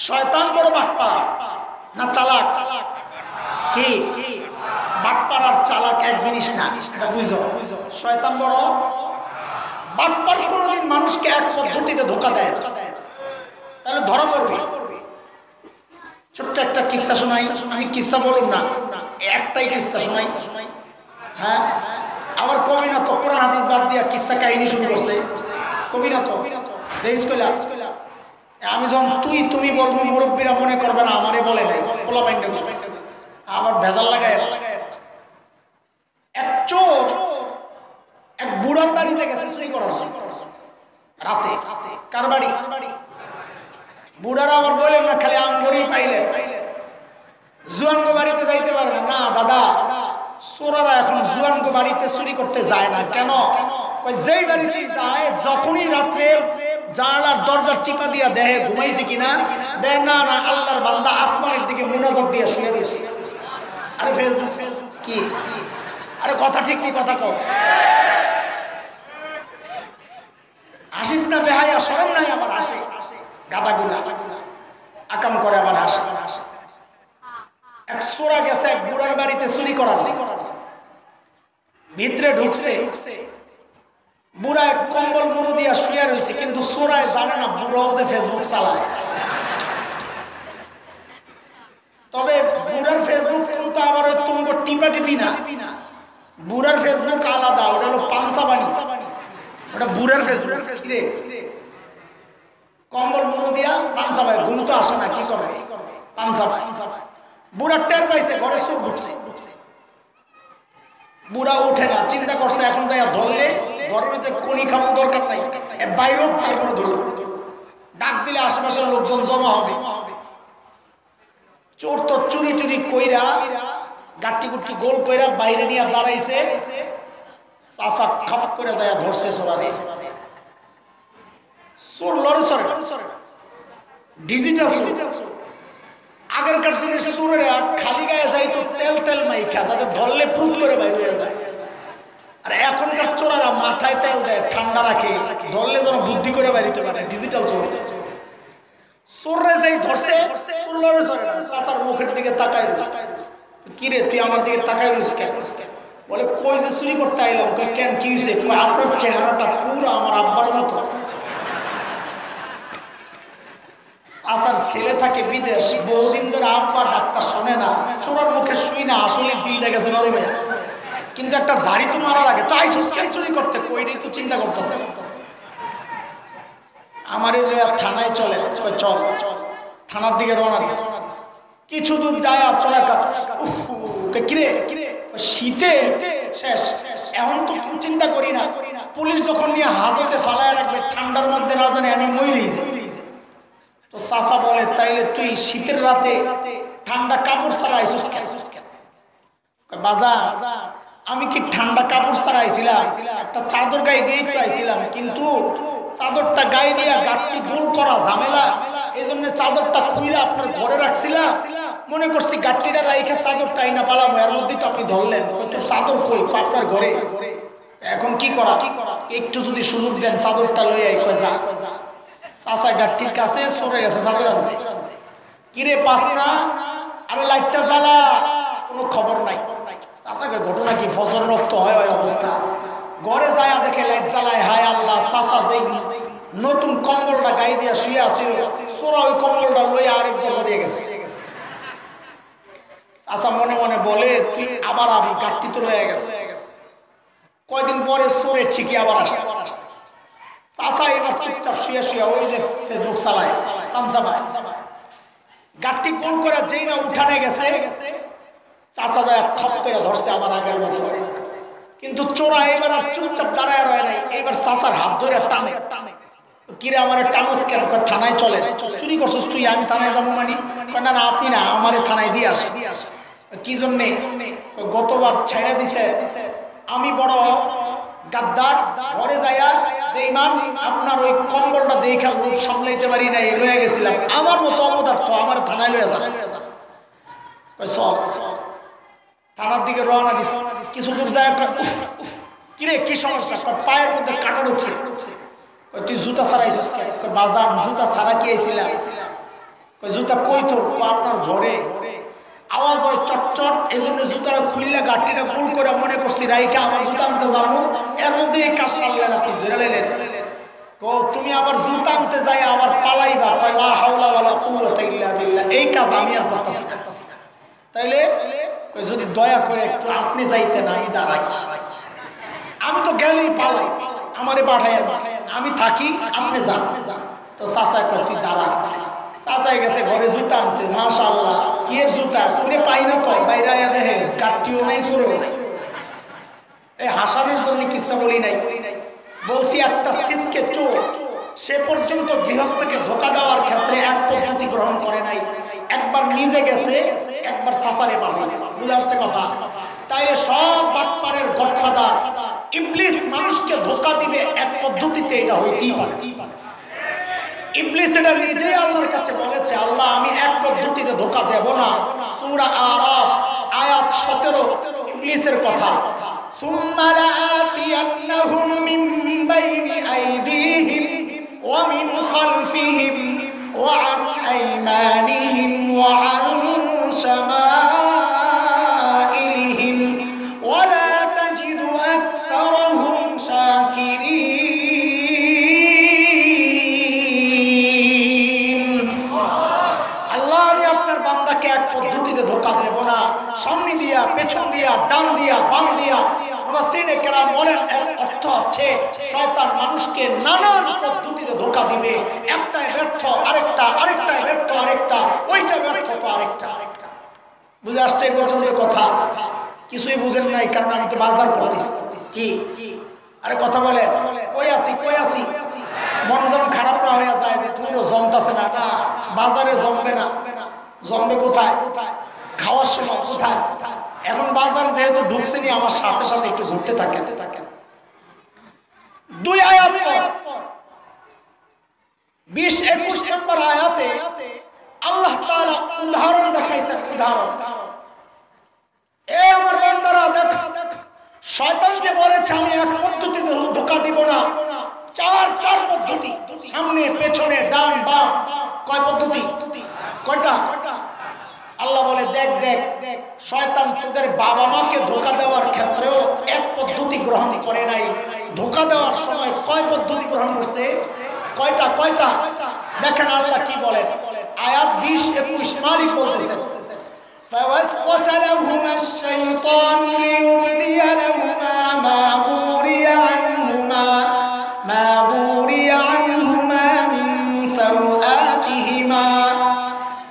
শয়তান বড় বাটপার না চালাক? কি বাটপার আর চালাক এক জিনিস না, এটা বুঝো। শয়তান বড় বাটপার কোনোদিন মানুষকে এক পদ্ধতিতে ধোঁকা দেয়, তাহলে ধরা পড়বে। ছোট্ট একটা কিস্সা শোনাই, আমি কিস্সা বলুন না, একটাই কিস্সা শোনাই। হ্যাঁ, আবার কবি না তো কোরআন হাদিস বাদ দিয়া কিস্সা কাহিনী শুরু করছে। কবি না তো দেখিস কইলা, আমি যখন তুই তুমি বলবো মুরব্বীরা মনে করবে না আমারে বলে নাই, পোলা পাইন্ডে বলছে। আবার ভেজাল লাগায়। এক চোর এক বুড়ার বাড়িতে গেছে চুরি করার রাতে। কার বাড়ি? বুড়ারা আবার বলেন না খালি আঙ্গুরই পাইলে, জুয়ানগো বাড়িতে যাইতে পারে না। দাদা, চোরারা এখন জুয়ানগো বাড়িতে চুরি করতে যায় না। কেন? যেই বাড়িতে যায়, যখনই রাত্রে জানালার দরজার চিপা দিয়া দেহে ঘুমাইছি কিনা, দেখ না না আল্লাহর বান্দা আসমানের দিকে মুনাজাত দিয়ে শুয়ে দিয়েছে। আরে ফেসবুক কি? আরে কথা ঠিক কি? কথা কও, আসিস না বেহায়া, শরম নাই? আবার আসে গাদাগুলা আকাম করে, আবার আসে। এক চোরা গেছে এক বুড়ার বাড়িতে চুরি করার, ভিতরে ঢুকছে। বুড়া এক কম্বল মুড়ু দিয়া শুয়ে রয়েছে, কিন্তু চোরায় জানে না বুড়াও যে ফেসবুক চালায়। তবে বুড়ার ফেসবুক তো আবার ওই টিপা টিপি না, বুড়ার ফেসবুক আলাদা, ওটা হলো পানসাবানি, ওটা বুড়ার ফেসবুক। রে কম্বল মুড়ো দিয়া পানসাবাই, ঘুম তো আসে না, কি করবে পানসাবাই। বুড়া টের পাইছে ঘরে চোর ঢুকছে, বুড়া উঠে না, চিন্তা করছে এখন যাই ধরলে ঘরের ভিতরে কোনি খাওয়ার দরকার নাই, বাইরেও তারপরে ধরবো, ডাক দিলে আশেপাশের লোকজন জমা হবে। চোর তো চুরি টুরি কইরা গাট্টি গুট্টি গোল কইরা বাইরে নিয়ে দাঁড়াইছে, চাচা খাপ করে যায় ধরছে চোরারে। চোর লড়ে সরে, ডিজিটাল চোর। আগেরকার দিনের চোরেরা খালি গায়ে যাইতো তেল তেল মাইখা, যাতে ধরলে প্রুফ করে বাইরে হয়ে যায়। আর এখনকার চোরারা মাথায় তেল দেয়, ঠান্ডা রাখে, ধরলে যেন বুদ্ধি করে বাইরিতে পারে। ডিজিটাল চোর। চোররে যাই ধরছে, লড়ে সরে না, চাচার মুখের দিকে তাকাই রয়েছে। কি রে তুই আমার দিকে তাকাই রয়েছিস কেন? বলে কই যে চুরি করতে আইলাম। কেন কি হয়েছে? আপনার চেহারাটা পুরো আমার আব্বার মতো। চাচার ছেলে থাকে বিদেশ, বহুদিন ধরে আব্বা ডাক্তার শোনে না, চোরার মুখে শুই না, আসলে দিলটা গেছে নরমে, কিন্তু একটা ঝাড়ি তো মারা লাগে। তো আইসুস কেন চুরি করতে? কইনি তো চিন্তা করতেছে। আমার থানায় চলে, চল থানার দিকে রওনা দিছে। কিছু দূর যায় চলে, কিরে শীতে শেষ, এখন তো চিন্তা করি না, পুলিশ যখন নিয়ে হাজতে ফালায় রাখবে, ঠান্ডার মধ্যে না জানে আমি মইলেই যাই। তো চাচা বলে তাইলে তুই শীতের রাতে ঠান্ডা কাপড় ছাড়া আইসুস কেন? বাজা আমি কি ঠান্ডা কাপড় ছাড়া আইছিলাম? একটা চাদর গায়ে দিয়ে তো আইছিলাম, কিন্তু চাদরটা গায়ে দিয়ে গাঁটটি গোল করা ঝামেলা, এই জন্য চাদরটা খুইলা আপনার ঘরে রাখছিলাম। মনে করছি গাঁটটিটা রাইখা চাদরটা আইনা পালাম, এর মধ্যেই তো আপনি ধরলেন। তো চাদর কই? আপনার ঘরে। এখন কি করা? একটু যদি সুযোগ দেন চাদরটা লই আই। কয় যা। চাচা গাঁটটির কাছে সরে গেছে চাদর আনতে। কিরে পাস না? আরে লাইটটা জ্বালা। কোনো খবর নাই। চাচাকে ঘটনা কি? ফজর রক্ত হয় ওই অবস্থা। ঘরে যায় দেখে লাইট জ্বালায়। হায় আল্লাহ, চাচা যেই নতুন কম্বলটা গায়ে দিয়ে শুয়ে আসছিল, চোরা ওই কম্বলটা লইয়া আরেক দরজা দিয়ে গেছে। চাচা মনে মনে বলে তুই আবার আবি, গাঁটটি তো রয়ে গেছে। কয়দিন পরে চোরে ঠিকই আবার আসছে। চাচা এবার চুপচাপ শুয়ে শুয়ে ওই যে ফেসবুক চালায়, গাঁটটি গোল করে যেই না উঠানে গেছে, চাচা যায় খপ করে ধরছে আমার আগের মতো। কিন্তু চোরা এবার আর চুপচাপ দাঁড়ায় রয় নাই, এবার চাচার হাত ধরে টানে। কিরে আমার টানোস কেন? থানায় চলে। চুরি করছিস তুই? আমি থানায় যাবো মানে? না না আপনি না, আমারে থানায় দিয়ে আসে। কি জন্যে? গতবার ছেড়ে দিছে, আমি বড় গাদ্দার, ঘরে যাইয়া বেঈমান আপনার ওই কম্বলটা দেখা খুব সামলাইতে পারি নাই, লয়ে গেছিলাম। আমার মতো অবদার্থ আমার থানায় লয়ে যা। সব থানার দিকে রওনা দিছে। কিছু দূর যায়, কিরে কি সমস্যা? পায়ের মধ্যে কাটা ঢুকছে। তুই জুতা ছাড়াইছিস? বাজান জুতা ছাড়া কি আইছিলাম? জুতা কই তোর? আপনার ঘরে। আওয়াজ হয় চটচট, এই জন্য জুতাটা খুললে গাঁটটিটা গোল করে মনে করছি রাইকে আবার জুতা আনতে যাবো, এর মধ্যে এই কাজ সারলেন আপনি, ধরে লেলেন। তুমি আবার জুতা আনতে যাই আবার পালাইবা, লা হাওলা ওয়ালা কুওয়াতা ইল্লা বিল্লাহ, এই কাজ আমি আর করতেছি না। তাইলে যদি দয়া করে একটু আপনি যাইতেন, আমি দাঁড়াই। আমি তো গেলেই পালাই, আমারে পাঠায়, আমি থাকি, আপনি যান। তো চাচা তুই দাঁড়া। চাচাই গেছে ঘরে জুতা আনতে। মাশাআল্লাহ, কি এর জুতা? পুরে পাই না তো, বাইরে আয়া দেখে গাঁটটিও নাই, চোরও নাই। এই হাসানের জন্য কিচ্ছা বলি নাই, বলছি একটা সিসকে চোর সে পর্যন্ত গৃহস্থকে ধোকা দেওয়ার ক্ষেত্রে এক পদ্ধতি গ্রহণ করে নাই। একবার নিজে গেছে, একবার চাচারে বাঁচাছে। বুঝে আসছে কথা? তাইলে সব বাটপারের গডফাদার ইবলিস মানুষকে ধোকা দিবে এক পদ্ধতিতে, এটা হইতেই পারে। ইবলিস এটা নিজেই আল্লাহর কাছে বলেছে, আল্লাহ আমি এক পদ্ধতিতে ধোকা দেব না। সূরা আরাফ আয়াত 17 ইবলিসের কথা। সুম্মা লাআতিয়ান্নাহুম মিন বাইনি আইদিহিম ওয়া মিন খালফিহিম ওয়া আন আইমানিহিম ওয়া আন শামাইলিহিম ওয়া লা তাজিদু আকসারাহুম শাকিরিন। আল্লাহ আমি আপনার বান্দাকে এক পদ্ধতিতে ধোকা দেব না, সামনে দিয়া পেছন পেছন দিয়া, ডান দিয়া, বাম দিয়া। মুফাসসিরিনে কেরাম বলেন এর অর্থ হচ্ছে শয়তান মানুষকে নানান পদ্ধতিতে ধোঁকা দিবে। একটাই ব্যর্থ আরেকটা, আরেকটাই ব্যর্থ আরেকটা, ওইটা ব্যর্থ তো আরেকটা। বুঝে আসছে এই পর্যন্ত কথা? কিছুই বুঝেন নাই, কারণ আমি তো বাজার করতেছি। কি আরে কথা বলে কই আসি কই আসি, মন যেন খারাপ না হয়ে যায় যে তুমিও জমতাছে না। না, বাজারে জমবে না। জমবে কোথায়? খাওয়ার সময় কোথায়? এখন বাজার যেহেতু ঢুকছেনি, আমার সাথে সাথে একটু ঘুরতে থাকেন। 2 আয়াত পর 20-21 নম্বর আয়াতে আল্লাহ তাআলা উদাহরণ দেখাইছেন। উদাহরণ, এ আমার বান্দারা দেখো, শয়তান যে বলেছে আমি এক পদ্ধতিতে ধোঁকা দিব না, চার পদ্ধতি, সামনে পেছনে ডান বাম। কয় পদ্ধতি? কয়টা? আল্লাহ বলে দেখ দেখ দেখ, শয়তান তোদের বাবা মাকে ধোঁকা দেওয়ার ক্ষেত্রেও এক পদ্ধতি গ্রহণ করে নাই। ধোঁকা দেওয়ার সময় কয় পদ্ধতি গ্রহণ করছে? কয়টা? দেখেন আল্লাহ কি বলেন, আয়াত 20-21 মালিক বলতেছেন, فوسوس لهما الشيطان ليبدي لهما ما وري عنهما من سوآتهما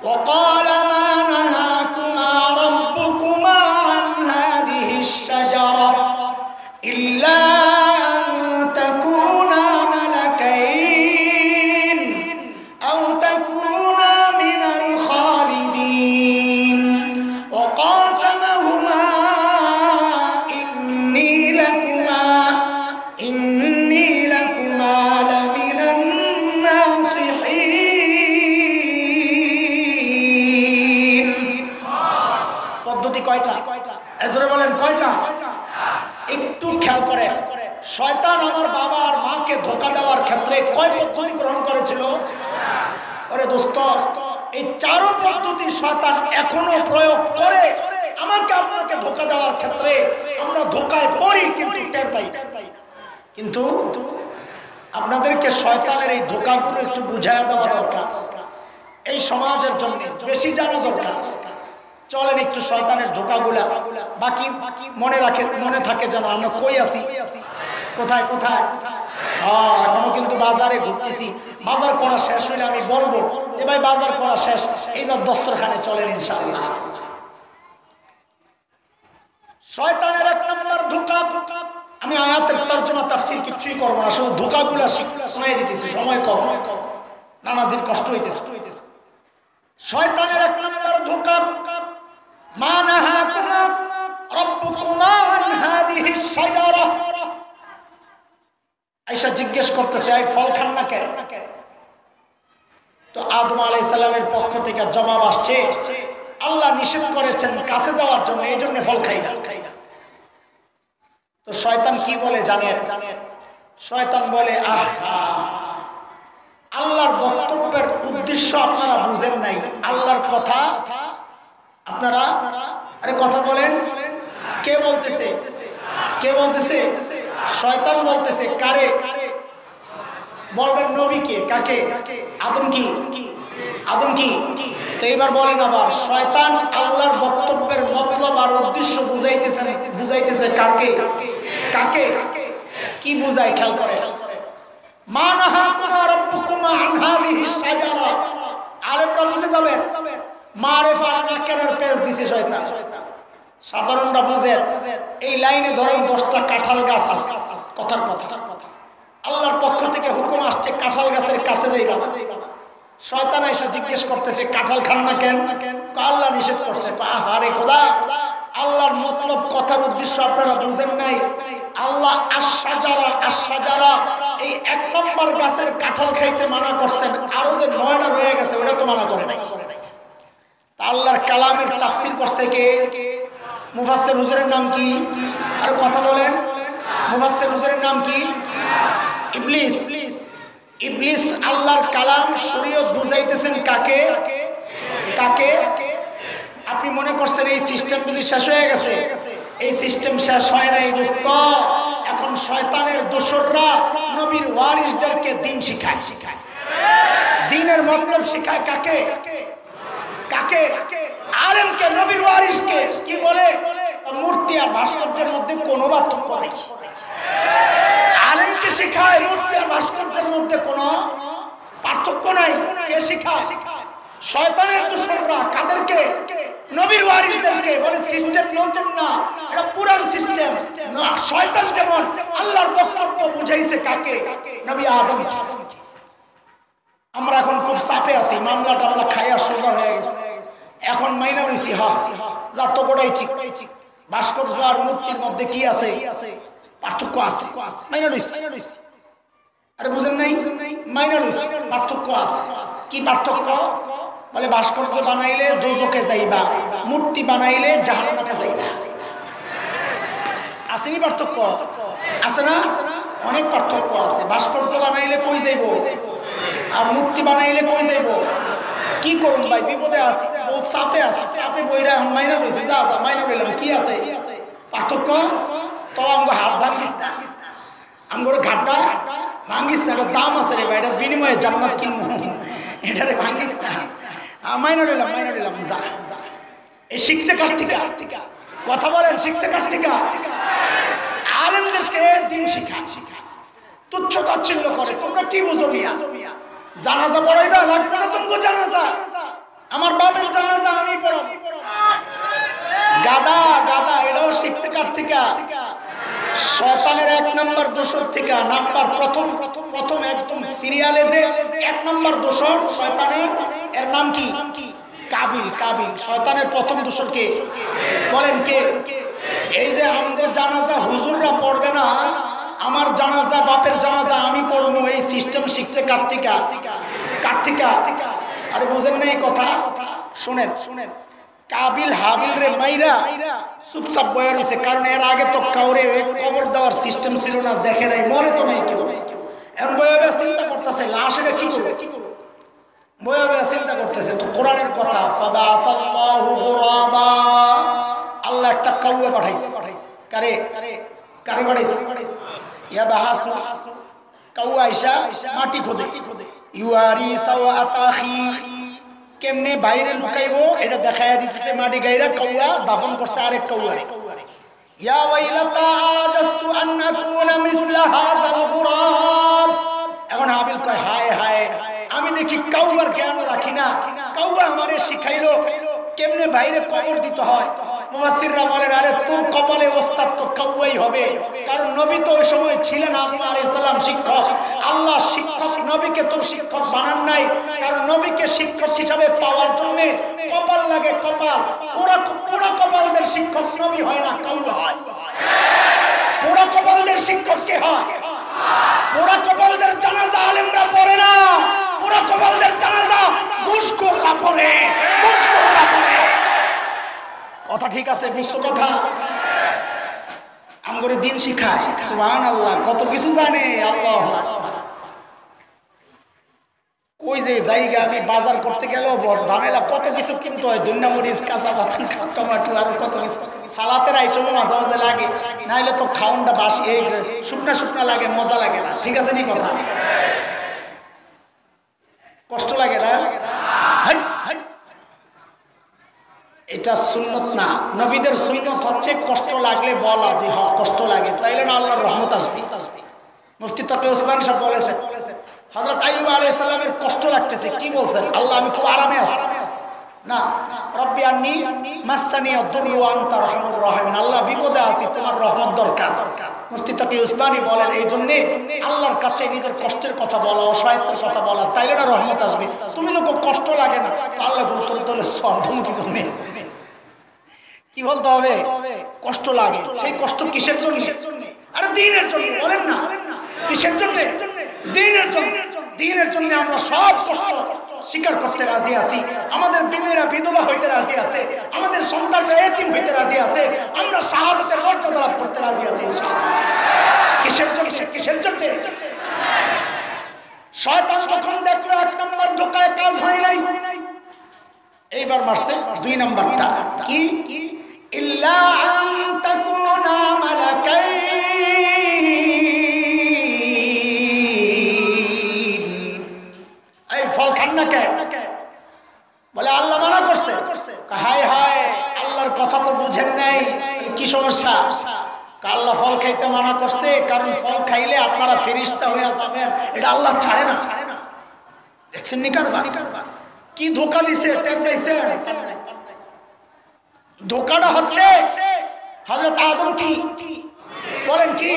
وقال ما نهاكما ربكما عن هذه الشجرة إلا أن تكونا ملكين أو تكونا من الخالدين وقاسمهما إني لكما لمن الناصحين। পদ্ধতি কয়টা? এজরে বলেন কয়টা? একটু খেয়াল করে, শয়তান আমার বাবা আর মাকে ধোঁকা দেওয়ার ক্ষেত্রে কয় পদ্ধতি গ্রহণ করেছিল? ওরে দোস্ত, এই 4 পদ্ধতি শয়তান এখনো প্রয়োগ করে আমাকে আপনাকে ধোঁকা দেওয়ার ক্ষেত্রে। আমরা ধোঁকায় পড়ি কিন্তু টের পাই না। কিন্তু আপনাদেরকে শয়তানের এই ধোঁকাগুলো একটু বুঝাইয়া দেওয়া দরকার, এই সমাজের জন্য বেশি জানা দরকার। চলেন একটু শয়তানের ধোঁকাগুলা বাকি মনে থাকে যেন আমরা কই আছি, কোথায়। এখনো কিন্তু বাজারে ঘুরতেছি। বাজার করা শেষ হইলে আমি বলবো যে ভাই বাজার করা শেষ, এইবার দস্তরখানে চলেন ইনশাআল্লাহ। শয়তানের 1 নম্বর ধোঁকা, আমি আয়াতের তরজমা তাফসীর কিছুই করব না, শুধু ধোঁকাগুলা শোনাই দিতেছি, সময় কম, নানাজির কষ্ট হইতেছে। শয়তানের 1 নম্বর ধোঁকা, মা নাহাকুমা রাব্বুকুমা আন হাযিহি শাজারা। আয়েশা জিজ্ঞেস করতেছে এই ফল খান না কেন? তো আদম আলাইহিস সালামের পক্ষ থেকে জবাব আসছে, আল্লাহ নিষেধ করেছেন কাছে যাওয়ার জন্য, এই জন্য ফল খাই না। তো শয়তান কি বলে জানেন? শয়তান বলে আল্লাহর বক্তব্যের উদ্দেশ্য আপনারা বুঝেন নাই, আল্লাহর কথা আপনারা আরে কথা বলেন। কে বলতেছে? শয়তান বলতেছে। কারে বলবেন? নবীকে। কাকে? আদম কি? তো এবার বলেন আবার, শয়তান আল্লাহর বক্তব্যের মতলব আর উদ্দেশ্য বুঝাইতেছে কাকে? কি বুঝায়? খেয়াল করে, মা নাহাকুমা রাব্বুকুমা আন হাযিহি শাজারা। আলেমরা বুঝে যাবেন, মারিফা নাকেরের পেজ দিছে শয়তান। সাধারণরা বুঝেন, এই লাইনে ধরেন 10টা কাঁঠাল গাছ আছে, কথার কথা আল্লাহর পক্ষ থেকে হুকুম আসছে কাঁঠাল গাছের কাছে যাইবা না। শয়তান এসে জিজ্ঞেস করতেছে কাঁঠাল খান না কেন? আল্লাহ নিষেধ করছে। আহারে খোদা, আল্লাহর মতলব কথার উদ্দেশ্য আপনারা বুঝেন নাই। আল্লাহ আশ-শাজারা এই 1 নম্বর গাছের কাঁঠাল খাইতে মানা করছেন, আরো যে 9টা রয়ে গেছে ওটা তো মানা করে নাই। আল্লাহর কালামের তাফসীর করছে কে? মুফাসসির হুজুরের নাম কি? আর কথা বলেন, মুফাসসির হুজুরের নাম কি? ইবলিস আল্লাহর কালাম শরীয়ত বুঝাইতেছেন কাকে? আপনি মনে করছেন এই সিস্টেম যদি শেষ হয়ে গেছে? এই সিস্টেম শেষ হয় নাই দোস্ত। এখন শয়তানের দোসররা নবীর ওয়ারিসদেরকে দিন শিখায়, দিনের মতলব শিখায়। কাকে? আলেমকে, নবীর ওয়ারিসকে। কি বলে? মূর্তি আর ভাস্কর্যের মধ্যে কোনো পার্থক্য নেই। আলেমকে শিখায় মূর্তি আর ভাস্কর্যের মধ্যে কোনো পার্থক্য নাই। কে শিখায়? শয়তানের দোসররা। কাদেরকে? নবীর ওয়ারিসদেরকে। বলে সিস্টেম নতুন না, এটা পুরান সিস্টেম। শয়তান যেমন আল্লাহর বক্তব্য বুঝাইছে কাকে? নবী আদমকে। আমরা এখন খুব চাপে আছি, মামলা টামলা খাইয়া সোজা হয়ে গেছে। এখন মাইনা লইছি, যা তো বড়াই ঠিক। ভাস্কর্য আর মূর্তির মধ্যে কি আছে? পার্থক্য আছে। মাইনা লইছি। আরে বুঝেন নাই? মাইনা লইছি, পার্থক্য আছে। কি পার্থক্য? বলে ভাস্কর্য বানাইলে দোজখে যাইবা, মূর্তি বানাইলে জাহান্নামে যাইবা। আসেনি পার্থক্য? আছে না? অনেক পার্থক্য আছে। ভাস্কর্য বানাইলে কই যাইব, আর মূর্তি বানাইলে কই যাইব? কি করুন ভাই, বিপদে আছি, বহুত চাপে আছে। চাপে বইরা এখন মাইনা লইছি, যা যা মাইনা লইলাম। কি আছে পার্থক্য? তো আমাকে হাত ভাঙিস না, আমার ঘাটটা ভাঙিস না, এটার দাম আছে রে ভাই, এটার বিনিময়ে জান্নাত কিনবো, এটারে ভাঙিস না। মাইনা লইলাম যা। এই শিখছে কার থেকে? কথা বলেন, শিখছে কার থেকে? আলেমদেরকে দিন শিখায়, তুচ্ছ তাচ্ছিল্য করে। তোমরা কি বুঝো মিয়া? জানাজা পড়াইবা, লাগবে না তোমাকে জানাজা? আমার বাপের জানাজা আমি পড়াবো। গাদা গাদা, এটাও শিখছে কার থেকে? শয়তানের 1 নম্বর দোষর থেকে। নাম্বার প্রথম একদম সিরিয়ালে যে 1 নম্বর দোষর শয়তানের, এর নাম কি? কাবিল। শয়তানের প্রথম দোষর কে? বলেন কে? এই যে আমাদের জানাজা হুজুররা পড়বে না, আমার জানাজা, বাপের জানাজা আমি পড়বো, এই সিস্টেম শিখছে কার থেকে? আরে বুঝেন না এই কথা? শুনেন, কাবিল হাবিল রে মাইরা চুপচাপ বয়া রয়েছে। কারণ এর আগে তো কাউরে কবর দেওয়ার সিস্টেম ছিল না, দেখে নাই, মরে তো নাই কেউ। এখন বয়া চিন্তা করতেছে লাশের কি করবে, বয়া চিন্তা করতেছে। তো কোরআনের কথা, আল্লাহ একটা কাউয়া পাঠাইছে। কারে পাঠাইছে? ইয়া বাহাসু, কাউয়া আইসা মাটি খোদে। ইউয়ারি সাওয়াতাখি, কেমনে বাইরে লুকাইবো এটা দেখাইয়া দিতেছে। মাটি গাইরা কাউয়া দাফন করছে আরেক কাউয়া। ইয়া ওয়াইলাতা আজাস্তু আন আকুনা মিসলা হাযাল গুরাব। এখন হাবিল কয়, হায় আমি দেখি কাউয়ার জ্ঞান রাখি না, কাউয়া আমারে শিখাইলো কেমনে বাইরে কবর দিতে হয়। মুফাসসিররা বলেন, আরে তোর কপালে ওস্তাদ তো কাউয়াই হবে, কারণ নবী তো ওই সময় ছিলেন আদম আলাইহিস সালাম শিক্ষক। আল্লাহ শিক্ষক, নবীকে তোর শিক্ষক বানান নাই, কারণ নবীকে শিক্ষক হিসাবে পাওয়ার জন্য কপাল লাগে। কপাল পুরা কপালদের শিক্ষক নবী হয় না, কাউয়া হয়। পুরা কপালদের শিক্ষক কে হয়? পুরা কপালদের জানাজা আলেমরা পড়ে না, পুরা কপালদের জানাজা ঘুষখোররা পড়ে। কথা ঠিক আছে? বুঝতো কথা? আমগরে দিন শিখায়। সুবহানাল্লাহ, কত কিছু জানে। আল্লাহ কই যে জায়গা, আমি বাজার করতে গেলেও ঝামেলা, কত কিছু কিনতে হয়। দুন্নামরিচ, কাঁচা পাতা, টমেটো, আরো কত কিছু। সালাতের আইটেমও মাঝে মাঝে লাগে, নাইলে তো খাওয়ানটা বাসি, শুকনা লাগে, মজা লাগে না। ঠিক আছে নি কথা? কষ্ট লাগে না? এটা সুন্নত না। নবীদের সুন্নত হচ্ছে কষ্ট লাগলে বলা যে হ্যাঁ কষ্ট লাগে, তাইলে না আল্লাহর রহমত আসবে। মুফতি তকি ওসমানী সাহেব বলেছেন, হযরত আইয়ুব আলাইহিস সালামের কষ্ট লাগতেছে, কি বলছেন? আল্লাহ আমি খুব আরামে আছি না, রব্বি আন্নী মাসসানি আদ-দুররু ওয়া আনতা আরহামুর রাহিমিন। আল্লাহ বিপদে আছি, তোমার রহমত দরকার। মুফতি তকি ওসমানী বলেন, এই জন্য আল্লাহর কাছে নিজের কষ্টের কথা বলা, অসহায়তার কথা বলা, তাইলে না রহমত আসবে। তুমি তো কষ্ট লাগে না, আল্লাহ তোলে সর্ধম কিছু নেই। কি বলতে হবে? কষ্ট লাগে। সেই কষ্ট কিসের জন্য? আরে দিনের জন্য। বলেন না কিসের জন্য? দিনের জন্য। দিনের জন্য আমরা সব কষ্ট স্বীকার করতে রাজি আছি। আমাদের বিবিরা বিধবা হইতে রাজি আছে, আমাদের সন্তানরা এতিম হইতে রাজি আছে, আমরা শাহাদাতের মর্যাদা লাভ করতে রাজি আছি ইনশাআল্লাহ। কিসের জন্য? শয়তান যখন দেখলো 1 নম্বর ধোঁকায় কাজ হয় নাই, এইবার মারছে 2 নম্বরটা। কি? ইল্লা আন তাকুনা মালাকাইন। এই ফল খান না কে? বলে আল্লাহ মানা করছে। হায় হায়, আল্লাহর কথা তো বুঝেন নাই, কি খাইতে মানা করছে, কারণ ফল খাইলে আপনারা ফেরেশতা হয়ে যাবেন। এটা আল্লাহ চায় না। দেখছেন নি কারবার কি ধোঁকা দিছে, টের পাইছেন? ধোঁকাটা হচ্ছে হযরত আদম কি বলেন কি?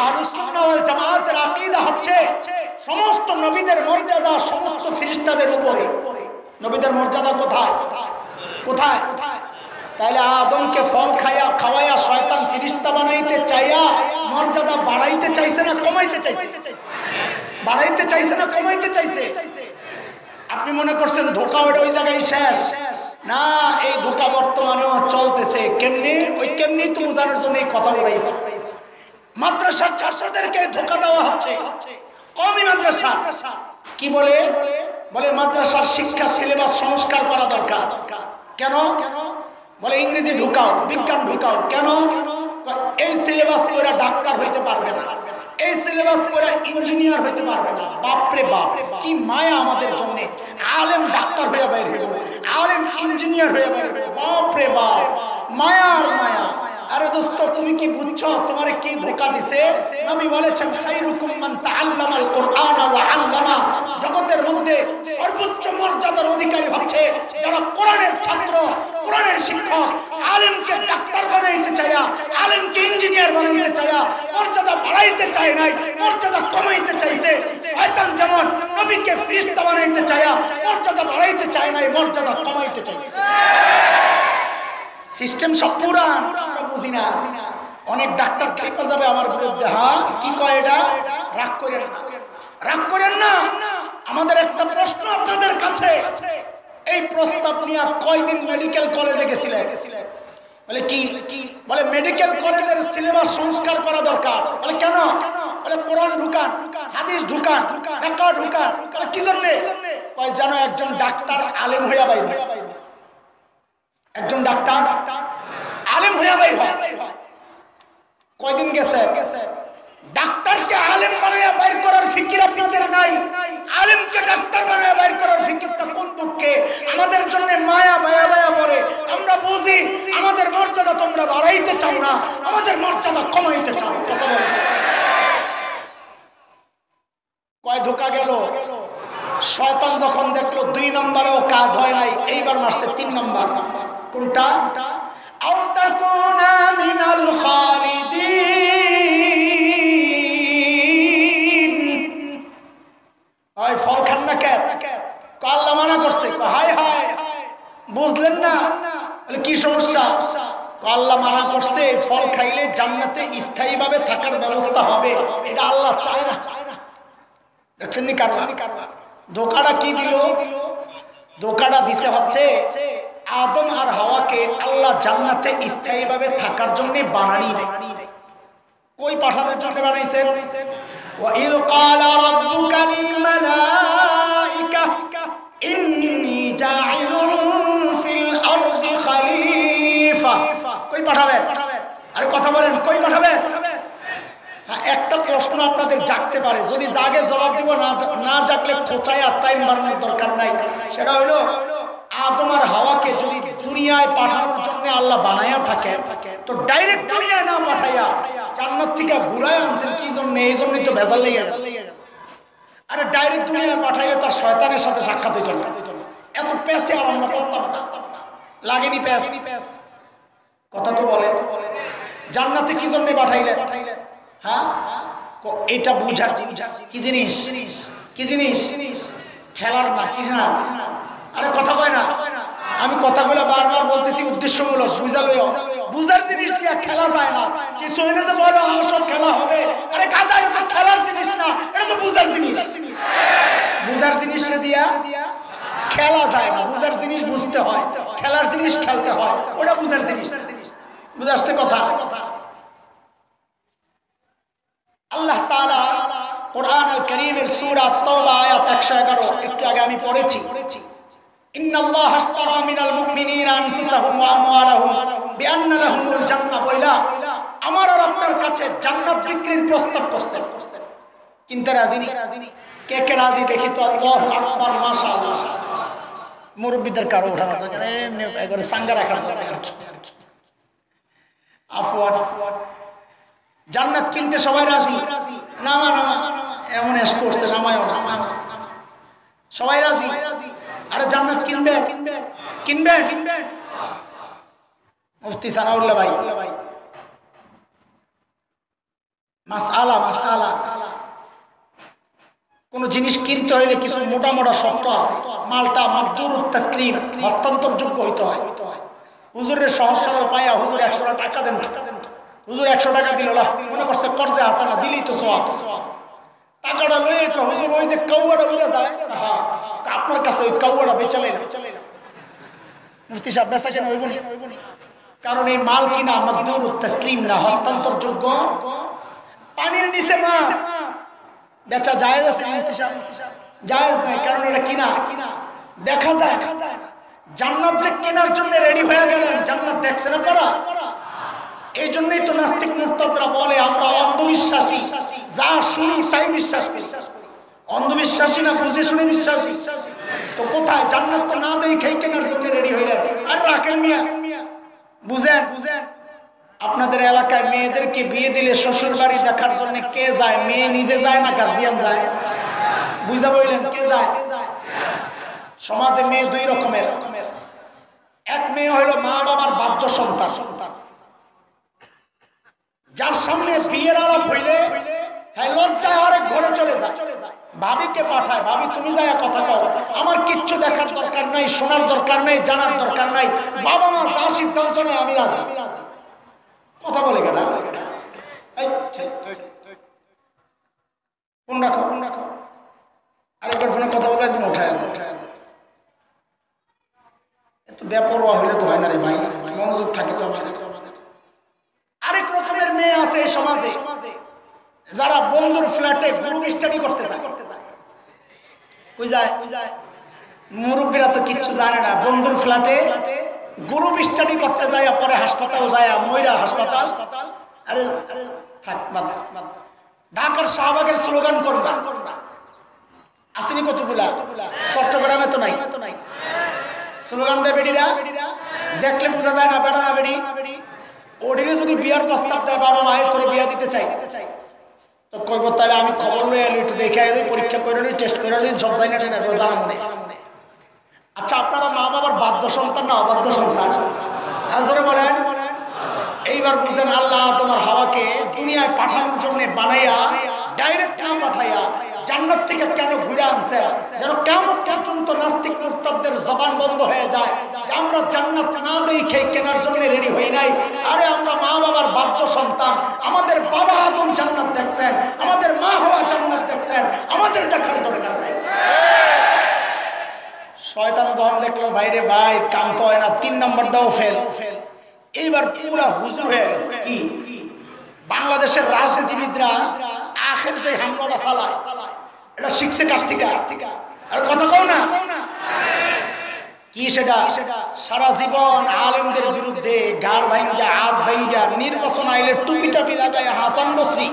আহলুস সুন্নাহ ওয়াল জামাতের আকীদা হচ্ছে সমস্ত নবীদের মর্যাদা সমস্ত ফেরেশতাদের উপরে। নবীদের মর্যাদা কোথায় কোথায়? তাহলে আদমকে ফল খাওয়ায়া শয়তান ফেরেশতা বানাইতে চাইয়া মর্যাদা বাড়াইতে চাইছে না কমাইতে চাইছে? বাড়াইতে চাইছে না কমাইতে চাইছে? আপনি মনে করছেন ধোঁকা ওই জায়গায় শেষ? না, এই ধোঁকা বর্তমানেও চলতেছে। কেমনি? ওই কেমনি তো বোঝানোর জন্য এই কথা বলাইছে। মাদ্রাসার ছাত্রদেরকে ধোঁকা দেওয়া হচ্ছে। কওমি মাদ্রাসা কি বলে? মাদ্রাসার শিক্ষা সিলেবাস সংস্কার করা দরকার। কেন? বলে ইংরেজি ঢুকাও, বিজ্ঞান ঢুকাও। কেন? এই সিলেবাস পড়ে ডাক্তার হইতে পারবে না, এই সিলেবাস পড়ে ইঞ্জিনিয়ার হইতে পারবে না। বাপরে বাপ, কি মায়া আমাদের জন্য! আলেম ডাক্তার হয়ে বের হইল, আলেম ইঞ্জিনিয়ার হয়ে বের হইল। বাপরে বাপ, মায়া আর মায়া। আরে দোস্ত, তুমি কি বুঝছো তোমারে কি ধোঁকা দিছে? নবী বলেছেন খায়রুকুম মান তাআল্লামাল কুরআন ওয়া আল্লামা। জগতের মধ্যে সর্বোচ্চ মর্যাদার অধিকারী হচ্ছে যারা কোরআনের ছাত্র, কোরআনের শিক্ষক। আলেমকে ডাক্তার বানাইতে চায়া, আলেমকে ইঞ্জিনিয়ার বানাইতে চায়া মর্যাদা বাড়াইতে চায় নাই, মর্যাদা কমাইতে চাইছে। শয়তান যেমন নবীকে ফেরেশতা বানাইতে চায়া মর্যাদা বাড়াইতে চায় নাই, মর্যাদা কমাইতে চাইছে। সিস্টেম সব পুরান, আমরা বুঝি না। অনেক ডাক্তার খেপে যাবে আমার বিরুদ্ধে। হ্যাঁ, কি কয় এটা? রাগ করেন না, রাগ করেন না। আমাদের একটা প্রশ্ন আপনাদের কাছে, এই প্রস্তাব নিয়ে কয়দিন মেডিকেল কলেজে গেছিলেন? বলে কি? বলে মেডিকেল কলেজের সিলেবাস সংস্কার করা দরকার। বলে কেন? বলে কোরআন ঢুকান, হাদিস ঢুকান, ফিকহ ঢুকান। কি জন্য? কয় যেন একজন ডাক্তার আলেম হইয়া বাইর হয়, একজন ডাক্তার আলেম হইয়া বাইর হয়। কয়দিন গেছে? ডাক্তারকে আলেম বানায়া বাইর করার ফিকির আপনাদের নাই। আলেমকে ডাক্তার বানায়া বাইর করার ফিকিরটা কোন দুঃখে আমাদের জন্য মায়া মায়া মায়া করে। আমরা বুঝি আমাদের মর্যাদা তোমরা বাড়াইতে চাও না, আমাদের মর্যাদা কমাইতে চাও। কথা বলতে কয় ধোঁকা গেল। শয়তান যখন দেখলো 2 নম্বরেও কাজ হয় নাই, এইবার মারছে 3 নম্বর। কোনটা? আও তাকুনা মিনাল খালিদিন। ওই ফল খান না কেন? আল্লাহ মানা করছে। হায় হায়, বুঝলেন না? বলে কি সমস্যা? আল্লাহ মানা করছে ফল খাইলে জান্নাতে স্থায়ীভাবে থাকার ব্যবস্থা হবে। এটা আল্লাহ চায় না। দেখছেন নি কারবার? ধোঁকাটা কি দিল? ধোঁকাটা দিছে হচ্ছে আদম আর হাওয়াকে আল্লাহ জান্নাতে স্থায়ীভাবে থাকার জন্য বানানি দেয়। কই পাঠানোর জন্য বানাইছেন? ওয়া ইয ক্বালা রাব্বুকা লিল মালাইকা ইন্নী জাইলুন ফিল আরদি খলিফা। কই পাঠাবেন? আরে কথা বলেন, কই পাঠাবেন? একটা প্রশ্ন আপনাদের জাগতে পারে, যদি জাগে জবাব দিব, না জাগলে খোঁচায় আর টাইম বাড়ানোর দরকার নাই। সেটা হইলো আদম আর হাওয়াকে যদি দুনিয়ায় পাঠানোর জন্য আল্লাহ বানায়া থাকে, তো ডাইরেক্ট দুনিয়ায় না পাঠাইয়া জান্নাত থেকে ঘুরায় আনছেন কি জন্য? এই জন্যই তো ভেজাল লেগে গেল। আরে ডাইরেক্ট দুনিয়ায় পাঠাইলে তার শয়তানের সাথে সাক্ষাৎ হইতো না। এত প্যাসে আর আমরা করতাম না, লাগেনি প্যাস। কথা তো বলে, জান্নাতে কি জন্য পাঠাইলেন? হ্যাঁ, এটা বুঝা কি জিনিস? কি জিনিস? খেলার না, কি না? আরে কথা কয় না। আমি কথাগুলো বারবার বলতেছি উদ্দেশ্যমূলক, বুঝার জিনিস দিয়ে খেলা যায় না। কিছু হইলে যে বলো আসল খেলা হবে, আরে কাদা, এটা তো খেলার জিনিস না, এটা তো বুঝার জিনিস। বুঝার জিনিস দিয়া খেলা যায় না। বুঝার জিনিস বুঝতে হয়, খেলার জিনিস খেলতে হয়। ওটা বুঝার জিনিস। বুঝে আসছে কথা? আল্লাহ তাআলা কোরআন আল কারীমের সূরা তাওবা আয়াত 111 একটু আগে আমি পড়েছি। ইন্নাল্লাহা আশতারা মিনাল মুমিনিনা আনফুসাহুম ওয়া আমওয়ালাহুম বিআন্না লাহুমুল জান্নাহ। বইলা আমার আর আপনার কাছে জান্নাত বিক্রির প্রস্তাব করছেন, কিন্তু রাজি নি। কে কে রাজি দেখি তো? আল্লাহু আকবার, মাশাআল্লাহ। মুরব্বিদের কারো উঠানো দরকার নেই, এমনি একবারে সাঙ্গা রাখা দরকার আর কি। আফওয়ান জান্নাত কিনতে সবাই রাজি? নামা নামা এমন এস করছে, নামায়ও না, সবাই রাজি। আরে জান্নাত কিনবে কিনবে কিনবে কিনবে মুফতি সানাউল্লাহ ভাই, মাসআলা মাসআলা কোন জিনিস কিনতে হইলে কিছু মোটা মোটা শর্ত আছে। মালটা মাবদুরুত তাসলিম, হস্তান্তরযোগ্য হইতে হয়। হুজুরের সহজ সরল পায়া হুজুর 100 টাকা দেন, হুজুর 100 টাকা দিল, মনে করছে কর্জে হাসানা দিলেই তো সওয়াব। টাকাটা লয়ে তো হুজুর ওই যে কাউয়াটা উড়ে যায়, হ্যাঁ আপনার কাছে ওই কাউয়াটা বেচালে না। মুফতি সাহেব বেচাছেন হইবনি, কারণ এই মাল কিনা মাবদুরুত তাসলিম না, হস্তান্তরযোগ্য। পানির নিচে মাছ বেচা জায়েজ আছে? মুফতি সাহেব জায়েজ নাই, কারণ এটা কিনা দেখা যায় না। জান্নাত যে কেনার জন্য রেডি হয়ে গেলেন, জান্নাত দেখছেন আপনারা? এই জন্যই তো নাস্তিক মুস্তাদরা বলে আমরা অন্ধবিশ্বাসী, যা শুনি তাই বিশ্বাস করি। অন্ধবিশ্বাসী না বুঝে শুনে বিশ্বাসী। তো কোথায় জান্নাত তো না দেখেই কেনার জন্য রেডি হইলেন? আর রাখেন মিয়া, বুঝেন আপনাদের এলাকায় মেয়েদেরকে বিয়ে দিলে শ্বশুর বাড়ি দেখার জন্য কে যায়? মেয়ে নিজে যায় না গার্জিয়ান যায়? বুঝা বললেন কে যায়? সমাজে মেয়ে দুই রকমের। এক মেয়ে হইল মা বাবার বাধ্য সন্তান, যার সামনে বিয়ের আলাপ হইলে হ্যাঁ লজ্জায় আরেক ঘরে চলে যায়, ভাবিকে পাঠায়, ভাবি তুমি যায় কথা কও, আমার কিচ্ছু দেখার দরকার নাই, শোনার দরকার নাই, জানার দরকার নাই, বাবা মা যা সিদ্ধান্ত নেয় আমি রাজি। কথা বলে গেটা ফোন রাখো, আরেকবার ফোনে কথা বলে একদম উঠায় এত বেপরোয়া হইলে তো হয় না রে ভাই, মনোযোগ থাকে তো আমাদের। আরেক রকমের মেয়ে আছে এই সমাজে, যারা বন্ধুর ফ্ল্যাটে গ্রুপ স্টাডি করতে যায়। কই যায়? মুরব্বীরা তো কিচ্ছু জানে না, বন্ধুর ফ্ল্যাটে গ্রুপ স্টাডি করতে যায়, পরে হাসপাতাল যায়, ময়রা হাসপাতাল। আরে থাক বাদ। ঢাকার শাহবাগের স্লোগান করুন না, আসেনি কতগুলা? চট্টগ্রামে তো নাই। স্লোগান দেয় বেডিরা, দেখলে বোঝা যায় না বেড়া না বেড়ি। ওডিরে যদি বিয়ার প্রস্তাব দেয়, বাবা মায়ের তোরে বিয়া দিতে চাই, তো কইব তাহলে আমি খবর লই এলো, একটু দেখে এলো, পরীক্ষা করে এলো, টেস্ট করে এলো, সব জানি না জানাম নেই। আচ্ছা আপনারা মা বাবার বাধ্য সন্তান না অবাধ্য সন্তান? আসলে বলেন। এইবার বুঝেন, আল্লাহ তোমার হাওয়াকে দুনিয়ায় পাঠানোর জন্য বানাইয়া ডাইরেক্ট না পাঠাইয়া জান্নাত থেকে কেন ঘুরে আনছে? যেন কিয়ামত পর্যন্ত নাস্তিক মুরতাদদের জবান বন্ধ হয়ে যায় যে আমরা জান্নাত না দেখে কেনার জন্য রেডি হই নাই। আরে আমরা মা বাবার বাধ্য সন্তান, আমাদের বাবা আদম জান্নাত দেখছেন, আমাদের মা হাওয়া জান্নাত দেখছেন, আমাদের দেখার দরকার নাই। শয়তান দহন দেখলো ভাইরে ভাই কাম তো হয় না, 3 নম্বরটাও ফেল। এইবার পুরা হুজুর হয়ে গেছে। কি বাংলাদেশের রাজনীতিবিদরা আখের যে হামলাটা চালায়, এটা শিখছে কার থেকে? আর কথা কও না কি সেটা? সারা জীবন আলেমদের বিরুদ্ধে গার ভাঙ্গা হাত ভাঙ্গা, নির্বাচন আইলে টুপি টাপি লাগায় হাসান বসরি,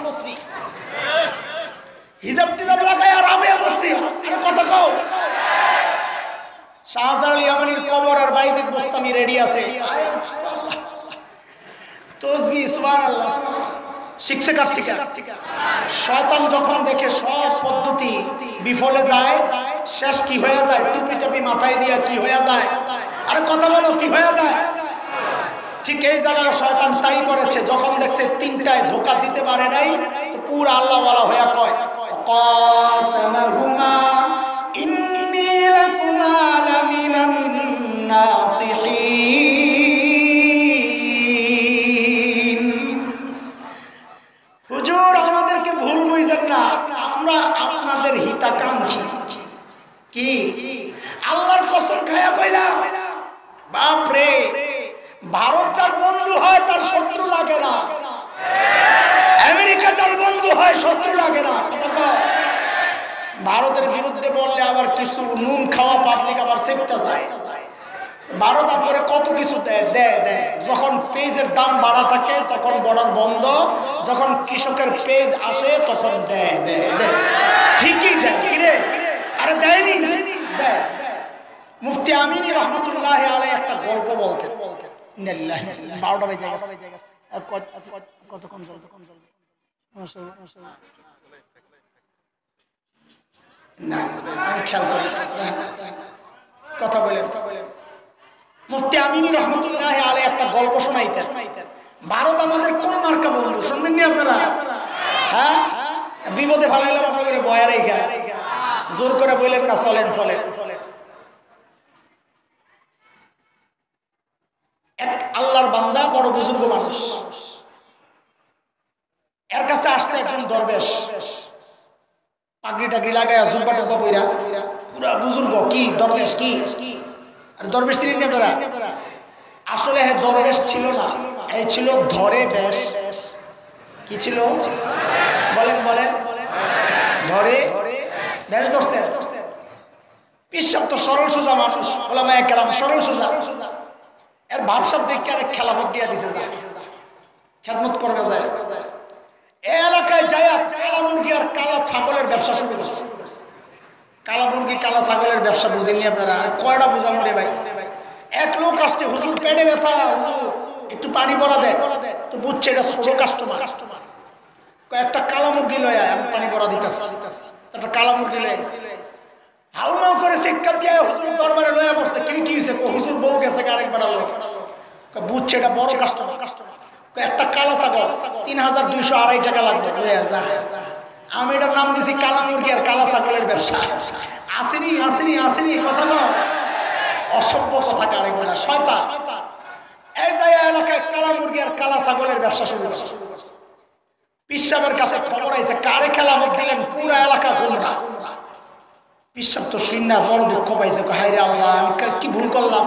হিজাব টিজাব লাগায় রাবেয়া বসরি। আরে কথা কও। শাহজালাল ইয়ামানির কবর আর বাইজিদ বোস্তামি রেডি আছে। তসবিহ সুবহানাল্লাহ শিখছে কার থেকে? শয়তান যখন দেখে সব পদ্ধতি বিফলে যায়, শেষ কি হয়ে যায়? টুপি টাপি মাথায় দিয়া কি হয়ে যায়? আরে কথা বলো, কি হয়ে যায়? ঠিক এই জায়গায় শয়তান তাই করেছে। যখন দেখছে 3টায় ধোঁকা দিতে পারে নাই, তো পুরা আল্লাহওয়ালা হয়ে কয় কাসামাহুমা ইন্নী লাকুমা লামিনান নাসিহিন। হুজুর আমাদেরকে ভুল বুঝেন না, আমরা আপনাদের হিতাকাঙ্ক্ষী। কি আল্লাহর কসম খায়া কইলাম, বাপ রে, ভারত যার বন্ধু হয় তার শত্রু লাগে না, আমেরিকা যার বন্ধু হয় শত্রু লাগে না। ভারতের বিরুদ্ধে বললে আবার কিছু নুন খাওয়া পাবলিক আবার চেপতে যায়। ভারত আপনারা কত কিছু দেয়। যখন পেঁয়াজের দাম বাড়া থাকে তখন বর্ডার বন্ধ, যখন কৃষকের পেঁয়াজ আসে তখন দেয়। ঠিকই যায় কিরে? আরে দেয়নি, দেয়। মুফতি আমিন রহমতুল্লাহ আলাইহি একটা গল্প বলতেন। 12টা বেজে গেছে, কতক্ষণ চলতো? না আমি খেয়াল করি কথা বলেন মুফতি আমিনী রহমতুল্লাহ আলাইহি একটা গল্প শোনাইতেন ভারত আমাদের কোন মার্কা বন্ধু শুনবেন নি আপনারা হ্যাঁ বিপদে ফেলাইলাম আপনাদের বয়ারে জোর করে বললেন না চলেন চলেন এক আল্লাহর বান্দা বড় বুজুর্গ মানুষ এর কাছে আসছে একজন দরবেশ পাগড়ি টাগড়ি লাগায় জুব্বা টুব্বা পইরা পুরা বুজুর্গ কি দরবেশ কি আর দরবেশ ছিলেন না আপনারা আসলে হ্যাঁ দরবেশ ছিল না এই ছিল ধরে বেশ কি ছিল বলেন বলেন ধরে বেশ ধরছেন পিসাব তো সরল সোজা মানুষ ওলামায়ে কেরাম সরল সোজা এর ভাবসাব দেখে আরেক খেলাফত দিয়া দিছে যা খেদমত করা যায় এই এলাকায় যায় কালা মুরগি আর কালা ছাগলের ব্যবসা শুরু করছে কালা মুরগি কালা ছাগলের ব্যবসা বুঝেননি আপনারা কয়টা বুঝাম রে ভাই এক লোক আসছে হুজুর পেটে ব্যথা হুজুর একটু পানি ভরা দেয় তো বুঝছে এটা ছোট কাস্টমার একটা কালা মুরগি লয় আমি পানি ভরা দিতেছি একটা কালা মুরগি লয় হাউমাউ করে শিক্ষা দিয়ে হুজুর দরবারে লয়া বসছে কি হয়েছে হুজুর বউ গেছে আরেকবার লোক বুঝছে এটা বড় কাস্টমার একটা কালা ছাগল ৩,২০২ টাকা লাগবে আমি এটার নাম দিছি কালা মুরগি আর কালা ছাগলের ব্যবসা আসেনি আসেনি আসেনি কথা বল অসভ্য কথা কারে বলা শয়তান এই জায়গা এলাকায় কালা মুরগি আর কালা ছাগলের ব্যবসা শুরু করছে পিসাবের কাছে খবর আইছে কারে খেলাফত দিলেন পুরো এলাকা গোমরা পিসাব তো শুননা বড় দুঃখ পাইছে হায় রে আল্লাহ আমি কি ভুল করলাম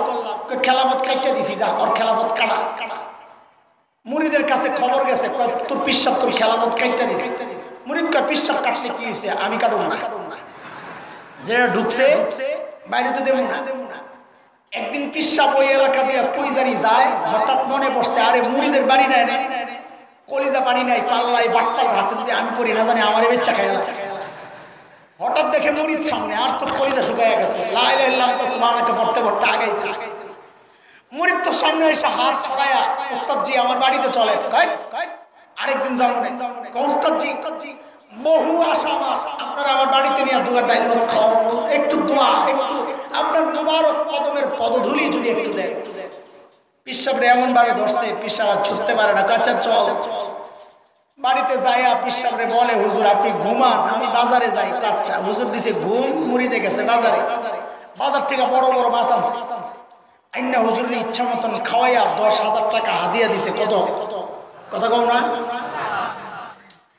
খেলাফত কাটতে দিছি যা ওর খেলাফত কাটা মুরিদের কাছে খবর গেছে তোর পিসাব তোর খেলাফত কাটতে দিছি মুরিদ কয় পিসাব কাটলে কি হয়েছে আমি কাটব না যেটা ঢুকছে বাইরে তো দেবো না একদিন পিসাব ওই এলাকা দিয়ে কইজারি যায় হঠাৎ মনে পড়ছে আরে মুরিদের বাড়ি নাই কলিজা পানি নাই পাল্লাই বাট্টার হাতে যদি আমি করি না জানি আমার বেচ্চা খাই হঠাৎ দেখে মুরিদ সামনে আর তোর কলিজা শুকায় গেছে লা ইলাহা ইল্লাল্লাহ সুবহানাকা পড়তে পড়তে আগাইতেছে মুরিদ তো সামনে এসে হাত ছড়ায়া ওস্তাদজি আমার বাড়িতে চলে আরেকদিন যাবো ওস্তাদজি বহু আশা আপনারা আমার বাড়িতে নিয়ে দুয়ার ডাইল ভাত খাওয়া একটু দোয়া একটু আপনার মুবারক কদমের পদধূলি যদি একটু দেয় পিসাবরে এমন ভাবে ধরছে পিসাব ছুটতে পারে না কাঁচা চল বাড়িতে যাইয়া পিসাবরে বলে হুজুর আপনি ঘুমান আমি বাজারে যাই কাচ্চা হুজুর দিছে ঘুম মুড়িতে গেছে বাজার থেকে বড় বড় মাছ আনছে আইনা হুজুরের ইচ্ছা মতন খাওয়াইয়া 10,000 টাকা হাদিয়া দিছে কত কথা কও না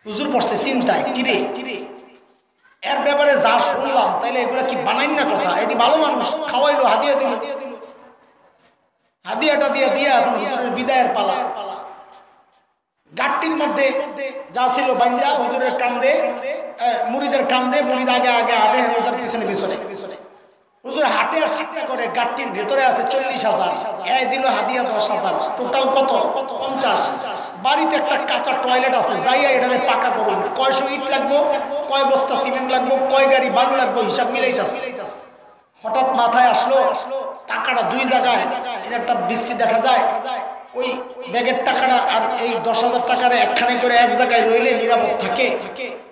হুজুর পড়ছে চিন্তায় কিরে এর ব্যাপারে যা শুনলাম তাইলে এগুলা কি বানাইন না কথা এটি ভালো মানুষ খাওয়াইলো হাদিয়া দিল হাদিয়াটা দিয়ে দিয়া এখন হুজুরের বিদায়ের পালা গাট্টির মধ্যে যা ছিল বাইন্দা হুজুরের কান্দে মুরিদের কান্দে মুরিদ আগে আগে আগে হুজুর পিছনে পিছনে হুজুর হাটে আর চিন্তা করে গাট্টির ভেতরে আছে 40,000 এই দিল হাদিয়া 10,000 টোটাল কত 50 বাড়িতে একটা কাঁচা টয়লেট আছে যাইয়া এটাকে পাকা করুন কয়শো ইট লাগবো কয় বস্তা সিমেন্ট লাগবো কয় গাড়ি বালু লাগবো হিসাব মিলাইতাছে হঠাৎ মাথায় আসলো টাকাটা দুই জায়গায় এটা একটা বৃষ্টি দেখা যায় ওই ব্যাগের টাকাটা আর এই 10,000 টাকার একখানে করে এক জায়গায় রইলে নিরাপদ থাকে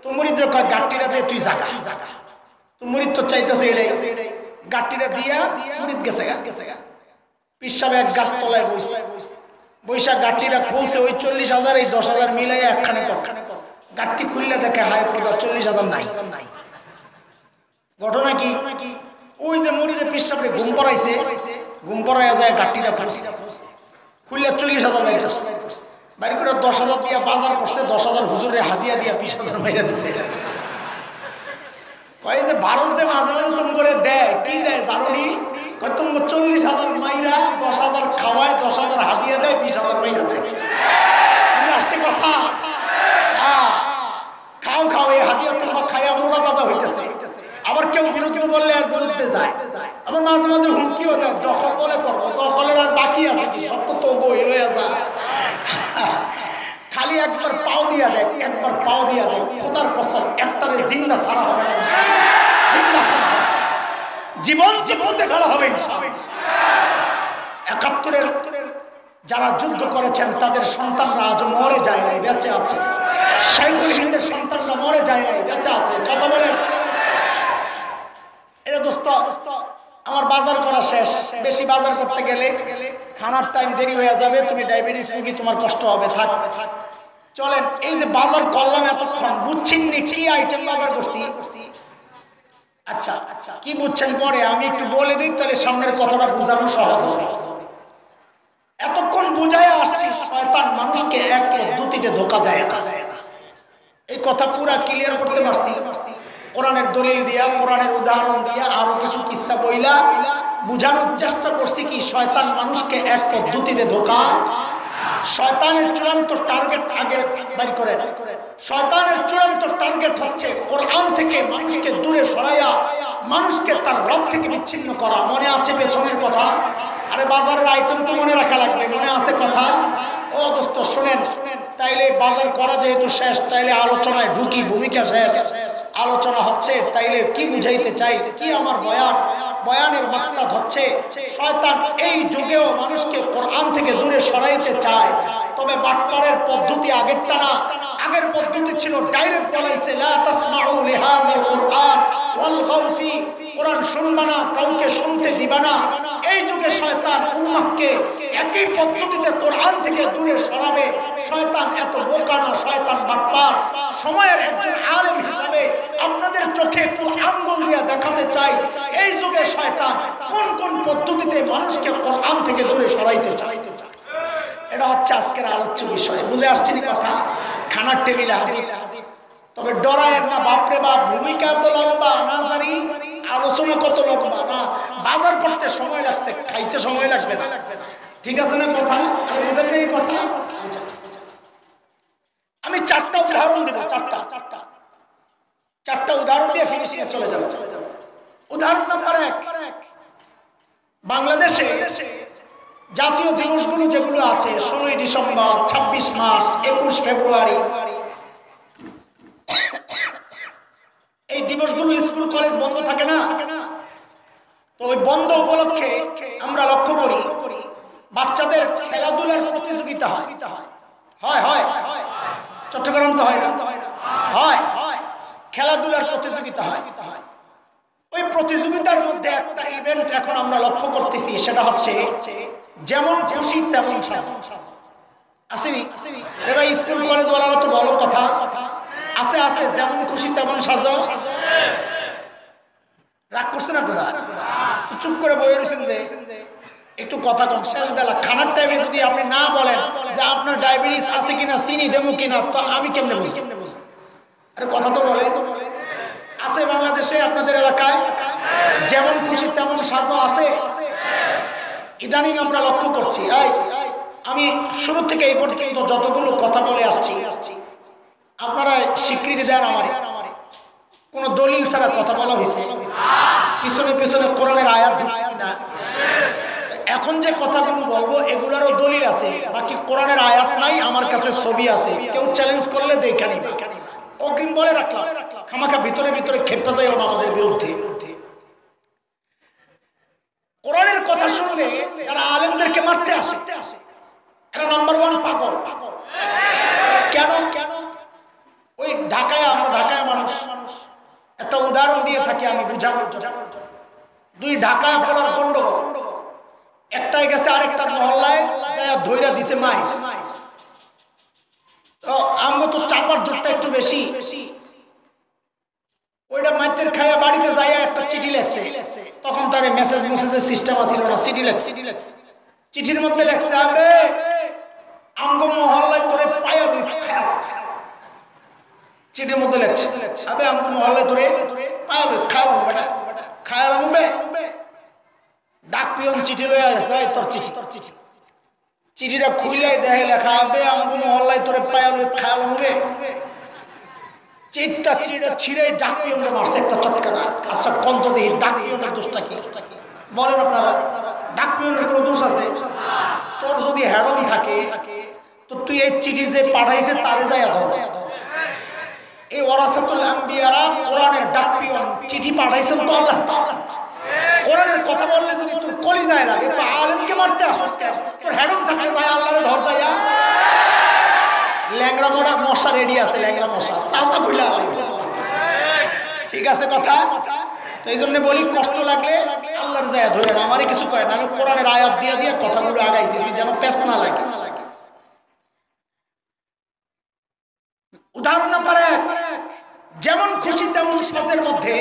তো মুরিদরা কয় গাট্টিটা দিয়ে তুই জায়গা তো মুরিদ তো চাইতেছে এটাই গাট্টিটা দিয়া মুরিদ গেছে গা পিসাব এক গাছ তলায় বৈশাখ গাট্টিটা খুলছে ওই 40,000 এই 10,000 মিলাই একখানে কর গাট্টি খুললে দেখে হাই খোদা 40,000 নাই ঘটনা কি ওই যে মুরিদের পিসাবরে ঘুম পড়াইয়া যায় গাট্টিটা খুললে 40,000 বাইরে করে 10,000 দিয়া বাজার করছে 10,000 হুজুরে হাদিয়া দিয়া 20,000 মাইরা দিছে কয় যে ভারত যে মাঝে মাঝে তুমি করে দেয় কি দেয় জানুনি কয় তুমি 40,000 মাইরা 10,000 খাওয়ায় 10,000 হাদিয়া দেয় 20,000 মাইরা দেয় আসছে কথা খাও এই হাদিয়া তোমার খাইয়া মোড়া তাজা হইতেছে আবার কেউ বিরুদ্ধে বললে আর বিরুদ্ধে যায় আবার মাঝে মাঝে হুমকিও দেয় দখল বলে করবো দখলের আর বাকি আছে কি সত্য তো বই রয়ে যায় খালি একবার পাও দিয়া দেখ খোদার কসম একটারে জিন্দা সারা হবে জীবন জীবনতে ফেলা হবে 71-এর যারা যুদ্ধ করেছেন তাদের সন্তানরা আজ মরে যায় নাই, বেঁচে আছে। শাইখুল হিন্দের সন্তানরা মরে যায় নাই, বেঁচে আছে। কথা বলেন। এটা দোস্ত আমার বাজার করা শেষ। বেশি বাজার করতে গেলে খানার টাইম দেরি হয়ে যাবে, তুমি ডায়াবেটিস রোগী, তোমার কষ্ট হবে। থাক চলেন, এই যে বাজার করলাম এতক্ষণ, বুঝছেন নি কি আইটেম বাজার করছি? আচ্ছা কি বুঝছেন পরে আমি একটু বলে দিই, তাহলে সামনের কথাটা বোঝানো সহজ হবে। এতক্ষণ বুঝাই আসছি শয়তান মানুষকে এক পদ্ধতিতে ধোঁকা দেয় না। এই কথা পুরা ক্লিয়ার করতে পারছি কোরআনের দলিল দিয়া, কোরআনের উদাহরণ দিয়া, আরো কিছু কিসসা বইলা বুঝানোর চেষ্টা করছি কি শয়তান মানুষকে এক পদ্ধতিতে ধোঁকা। শয়তানের চূড়ান্ত টার্গেট আগে বের করে। শয়তানের চূড়ান্ত টার্গেট হচ্ছে কোরআন থেকে মানুষকে দূরে সরাইয়া মানুষকে তার রব থেকে বিচ্ছিন্ন করা। মনে আছে পেছনের কথা? আরে বাজারের আইটেম তো মনে রাখা লাগবে, মনে আছে কথা? ও দোস্ত শুনেন, তাইলে বাজার করা যেহেতু শেষ, তাইলে আলোচনায় ঢুকি। ভূমিকা শেষ, আলোচনা হচ্ছে। তাইলে কি বুঝাইতে চাই, কি আমার বয়ানের মাকসাদ হচ্ছে শয়তান এই যুগেও মানুষকে কোরআন থেকে দূরে সরাইতে চায়। তবে বাটপারের পদ্ধতি আগেরটা না। আগের পদ্ধতি ছিল ডাইরেক্ট বলাইছে লা তাসমাউ লিহাযাল কুরআন ওয়ালগাউ ফি, কোরআন শুনবা না, কাউকে শুনতে দিবা না। এই যুগে শয়তান উম্মাহকে একই পদ্ধতিতে কোরআন থেকে দূরে সরাবে। শয়তান এত বোকা না, শয়তান বাটপার। সময়ের একজন আলেম হিসাবে আপনাদের চোখে একটু আঙ্গুল দিয়ে দেখাতে চাই এই যুগে শয়তান কোন কোন পদ্ধতিতে মানুষকে কোরআন থেকে দূরে সরাইতে চায়। এটা হচ্ছে আজকের আলোচ্য বিষয়। বুঝে আসছে কথা? খানার টেবিলে হাজির। তবে ডরায়ের না, বাপরে বাপ, ভূমিকা তো লম্বা না, জানি আলোচনা কত লম্বা না। বাজার করতে সময় লাগছে, খাইতে সময় লাগবে না। ঠিক আছে না কথা? বুঝেন না এই কথা? আমি চারটা উদাহরণ দেব, চারটা উদাহরণ দিয়ে ফিনিশিং এ চলে যাব। উদাহরণ নাম্বার 1, বাংলাদেশে জাতীয় দিবসগুলো যেগুলো আছে 16ই ডিসেম্বর, 26 মার্চ, 21 ফেব্রুয়ারি, এই দিবসগুলো স্কুল কলেজ বন্ধ থাকে না? তো ওই বন্ধ উপলক্ষে আমরা লক্ষ্য করি বাচ্চাদের খেলাধুলার প্রতিযোগিতা হয়। চট্টগ্রাম তো হয় না? হয়। খেলাধুলার প্রতিযোগিতা হয়। ওই প্রতিযোগিতার মধ্যে একটা ইভেন্ট এখন আমরা লক্ষ্য করতেছি, সেটা হচ্ছে যেমন খুশি তেমন সাজো। আসেনি? এবার স্কুল কলেজ ওয়ালারা তো বড় কথা আছে, যেমন খুশি তেমন সাজো। রাগ করছেন আপনারা? চুপ করে বই রয়েছেন যে একটু কথা কম। শেষ বেলা খানার টাইমে যদি আপনি না বলেন যে আপনার ডায়াবেটিস আছে কিনা, চিনি দেবো কিনা, তো আমি কেমনে বুঝি? আরে কথা তো বলে আছে বাংলাদেশে, আপনাদের এলাকায় যেমন খুশি তেমন সাজো আছে। ইদানিং আমরা লক্ষ্য করছি, আমি শুরু থেকে এই পর্যন্ত যতগুলো কথা বলে আসছি আপনারা স্বীকৃতি দেন আমার কোন দলিল ছাড়া কথা বলা হয়েছে? পিছনে কোরআনের আয়াত না। এখন যে কথাগুলো বলবো এগুলারও দলিল আছে, বাকি কোরআনের আয়াত নাই, আমার কাছে ছবি আছে। কেউ চ্যালেঞ্জ করলে দেখানি, অগ্রিম বলে রাখলাম, খামাখা ভিতরে খেপে যায় না আমাদের বিরুদ্ধে। কোরআনের কথা শুনলে যারা আলেমদেরকে মারতে আসে এরা নাম্বার 1 পাগল। কেন? ওই আমরা ঢাকায় মানুষ, একটা উদাহরণ দিয়ে থাকি আমি বুঝানোর জন্য। 2 ঢাকায় পড়ার গন্ডগোল, একটাই গেছে আরেকটা মহল্লায় ধইরা দিছে মাইস। তো আমরা তো চাপার জোরটা একটু বেশি, ওইটা মাইটের খাইয়া বাড়িতে যাইয়া একটা চিঠি লেখছে। তখন তার মেসেজের সিস্টেম আছে না, চিঠি লেখছে। চিঠির মধ্যে লেখছে আরে আমগো মহল্লায় তোরে পায়া দুই খায়া। চিঠির মধ্যে লেখছে আবে আমগো মহল্লায় তোরে পায়া দুই খায়ালাম বেটা, খায়ালাম বে। ডাক পিয়ন চিঠি লইয়া আসছে, তোর চিঠি। চিঠিটা খুইলাই দেখে লেখা আবে আমগো মহল্লায় তোরে পায়া দুই খায়ালাম বে। চিঠটা ছিঁড়ে ডাক পিয়নকে মারছে একটা চটকানা। আচ্ছা পঞ্চদেহী ডাক পিয়নের দোষটা কি বলেন আপনারা? ডাক পিয়নের কোনো দোষ আছে? তোর যদি হেডম থাকে তো তুই এই চিঠি যে পাঠাইছে তারে যায় এই ওয়ারাসাতুল আম্বিয়ারা কোরআনের ডাক পিয়ন চিঠি পাঠাইছেন তো আল্লাহ। কোরআনের কথা বললে যদি তোর কলিজায় লাগে তো আলেমকে মারতে আসছ কেন? তোর হেডম থাকলে যায় আল্লাহরে ধর যাইয়া। ল্যাংরা মোড়া মশা রেডি আছে, ল্যাংরা মশা সামা খুলে। ঠিক আছে কথা? তো এই জন্য বলি কষ্ট লাগলে আল্লাহর যায় ধরে না, আমারই কিছু কয় না, আমি কোরআনের আয়াত দিয়ে দিয়ে কথাগুলো আগাইতেছি যেন পেছ না লাগে। উদাহরণ নাম্বার 1, যেমন খুশি তেমন সাজের মধ্যে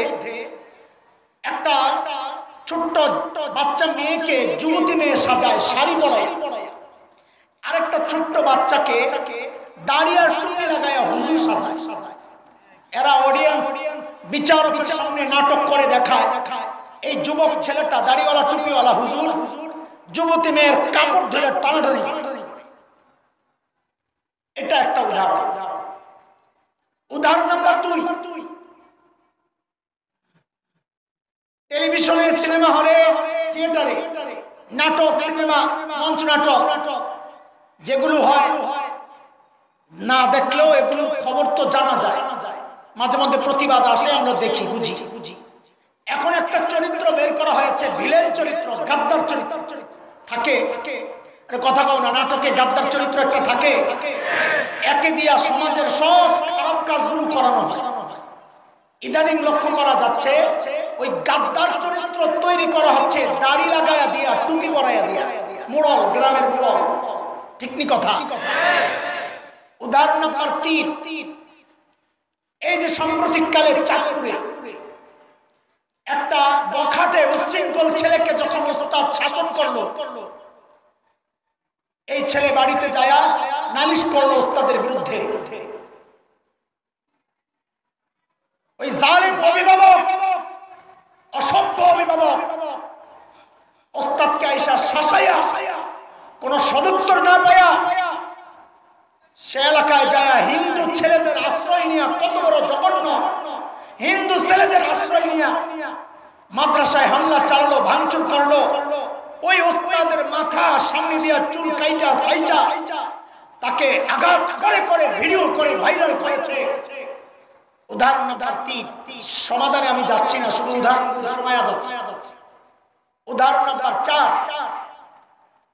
একটা ছোট্ট বাচ্চা মেয়েকে যুবতী মেয়ে সাজায় শাড়ি পরায়, আরেকটা ছোট্ট বাচ্চাকে দাড়ি আর টুপি লাগায় হুজুর সাজায়। এরা অডিয়েন্স বিচারকের সামনে নাটক করে দেখায় এই যুবক ছেলেটা দাড়িওয়ালা টুপিওয়ালা হুজুর যুবতী মেয়ের কাপড় ধরে টানাটানি। এটা একটা উদাহরণ। উদাহরণ নাম্বার 2, টেলিভিশনে, সিনেমা হলে, থিয়েটারে নাটক, সিনেমা, মঞ্চ নাটক যেগুলো হয় না দেখলেও এগুলোর খবর তো জানা যায়, মাঝে মধ্যে প্রতিবাদ আসে, আমরা দেখি বুঝি। এখন একটা চরিত্র বের করা হয়েছে, ভিলেন চরিত্র, গাদ্দার চরিত্র থাকে। কথা কও না, নাটকে গাদ্দার চরিত্র একটা থাকে, একে দিয়া সমাজের সব খারাপ কাজগুলো করানো হয়। ইদানিং লক্ষ্য করা যাচ্ছে ওই গাদ্দার চরিত্র তৈরি করা হচ্ছে দাড়ি লাগায়া দিয়া, টুপি পরাইয়া দিয়া, মোড়ল, গ্রামের মোড়ল। ঠিক নি কথা? উদাহরণ নাম্বার 3, এই যে সাম্প্রতিককালে চাঁদপুরে একটা বখাটে উচ্ছৃঙ্খল ছেলেকে যখন ওস্তাদ শাসন করলো, এই ছেলে বাড়িতে যায়া নালিশ করলো ওস্তাদের বিরুদ্ধে। ওই জালিম অভিভাবক, অসভ্য অভিভাবক ওস্তাদকে আইসা শাসাইয়া কোন সদুত্তর না পায়া সে এলাকায় যায় হিন্দু ছেলেদের আশ্রয় নিয়ে, কত বড় জঘন্য, হিন্দু ছেলেদের আশ্রয় নিয়ে মাদ্রাসায় হামলা চালালো, ভাঙচুর করলো। ওই ওস্তাদের মাথা সামনে দিয়া চুল কাইটা সাইচা তাকে আঘাত করে করে ভিডিও করে ভাইরাল করেছে। উদাহরণ নাম্বার 3, সমাধানে আমি যাচ্ছি না, শুধু উদাহরণ শোনায়া যাচ্ছে। উদাহরণ নাম্বার 4,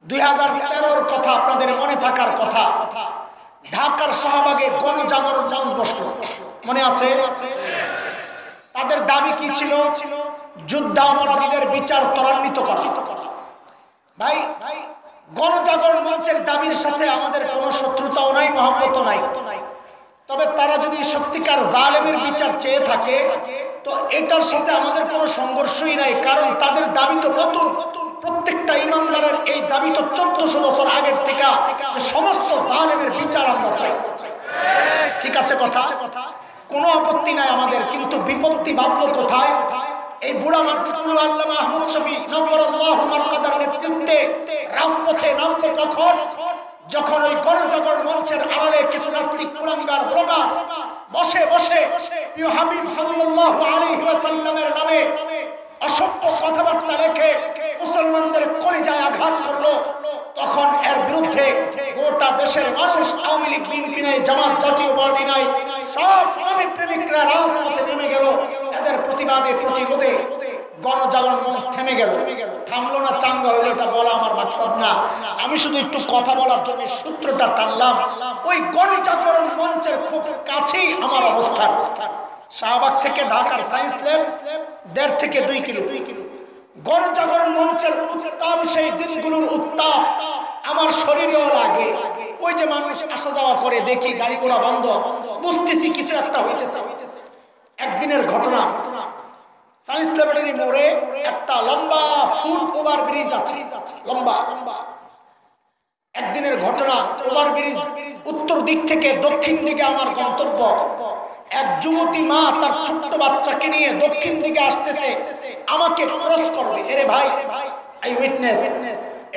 2013-র কথা আপনাদের মনে থাকার কথা, ঢাকার শাহবাগে গণজাগরণ মঞ্চ বসলো, মনে আছে? তাদের দাবি কি ছিল? যুদ্ধাপরাধীদের বিচার ত্বরান্বিত করা। ভাই, গণজাগরণ মঞ্চের দাবির সাথে আমাদের কোনো শত্রুতাও নাই, মহব্বতও নাই। তবে তারা যদি সত্যিকার জালেমের বিচার চেয়ে থাকে তো এটার সাথে আমাদের কোনো সংঘর্ষই নাই, কারণ তাদের দাবি তো নতুন। প্রত্যেকটা ইমানদারের এই দাবি তো 1400 বছর আগের থেকে, সমস্ত জালেমের বিচার আমরা চাই। ঠিক আছে কথা? কোনো আপত্তি নাই আমাদের, কিন্তু বিপত্তি বাঁধলো কোথায়? এই বুড়া মানুষগুলো আল্লামা আহমদ শফী নওয়ারাল্লাহু মারকাদার নেতৃত্বে রাজপথে নামতে কখন? যখন ওই গণজাগরণ মঞ্চের আড়ালে কিছু নাস্তিক কুলাঙ্গার ব্লগার বসে বসে প্রিয় হাবিব সাল্লাল্লাহু আলাইহি ওয়াসাল্লামের নামে অসভ্য কথাবার্তা রেখে মুসলমানদের কলিজায় আঘাত করলো, তখন এর বিরুদ্ধে গোটা দেশের মানুষ, আওয়ামী লীগ, বিএনপি নাই, জামাত, জাতীয় পার্টি নাই, সব ইসলামী প্রেমিকরা রাজপথে নেমে গেল। এদের প্রতিবাদে প্রতিরোধে গণজাগরণ মঞ্চ থেমে গেল। থামলো না, চাঙ্গা হইলো, এটা বলা আমার মাকসাদ না। আমি শুধু একটু কথা বলার জন্য সূত্রটা টানলাম। ওই গণজাগরণ মঞ্চের খুব কাছেই আমার অবস্থান। শাহবাগ থেকে ঢাকার সায়েন্স ল্যাব 1.5 থেকে 2 কিলো। গণজাগরণ মঞ্চের উত্তাপ, সেই দিনগুলোর উত্তাপ আমার শরীরেও লাগে। ওই যে মানুষ আসা যাওয়া করে দেখি, গাড়ি ঘোড়া বন্ধ, বুঝতেছি কিছু একটা হইতেছে। একদিনের ঘটনা, সায়েন্স ল্যাবরেটরি মোড়ে একটা লম্বা ফুট ওভার ব্রিজ আছে, লম্বা। একদিনের ঘটনা, ওভার ব্রিজ উত্তর দিক থেকে দক্ষিণ দিকে আমার গন্তব্য। এক যুবতী মা তার ছোট্ট বাচ্চাকে নিয়ে দক্ষিণ দিকে আসতেছে, আমাকে ক্রস করবে। এরে ভাই, আই উইটনেস,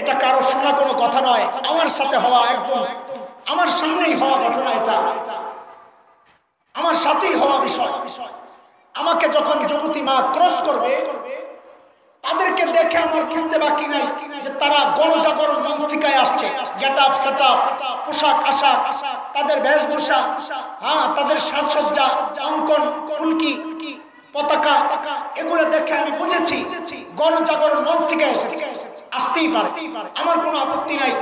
এটা কারো শোনা কোনো কথা নয়, আমার সাথে হওয়া, একদম আমার সামনেই হওয়া ঘটনা। এটা আমার সাথেই হওয়া বিষয়। আমাকে যখন যুবতী মা ক্রস করবে, তাদেরকে দেখে আমার বুঝতে বাকি নাই যে তারা গণজাগরণ মঞ্চ থেকে আসছে। গেটআপ, সেটআপ, পোশাক আশাক, তাদের বেশভূষা, হ্যাঁ, তাদের সাজসজ্জা, অঙ্কন, উল্কি, পতাকা, এগুলো দেখে আমি বুঝেছি গণজাগরণ মঞ্চ থেকে এসেছে, আসতেই পারে, আমার কোনো আপত্তি নাই।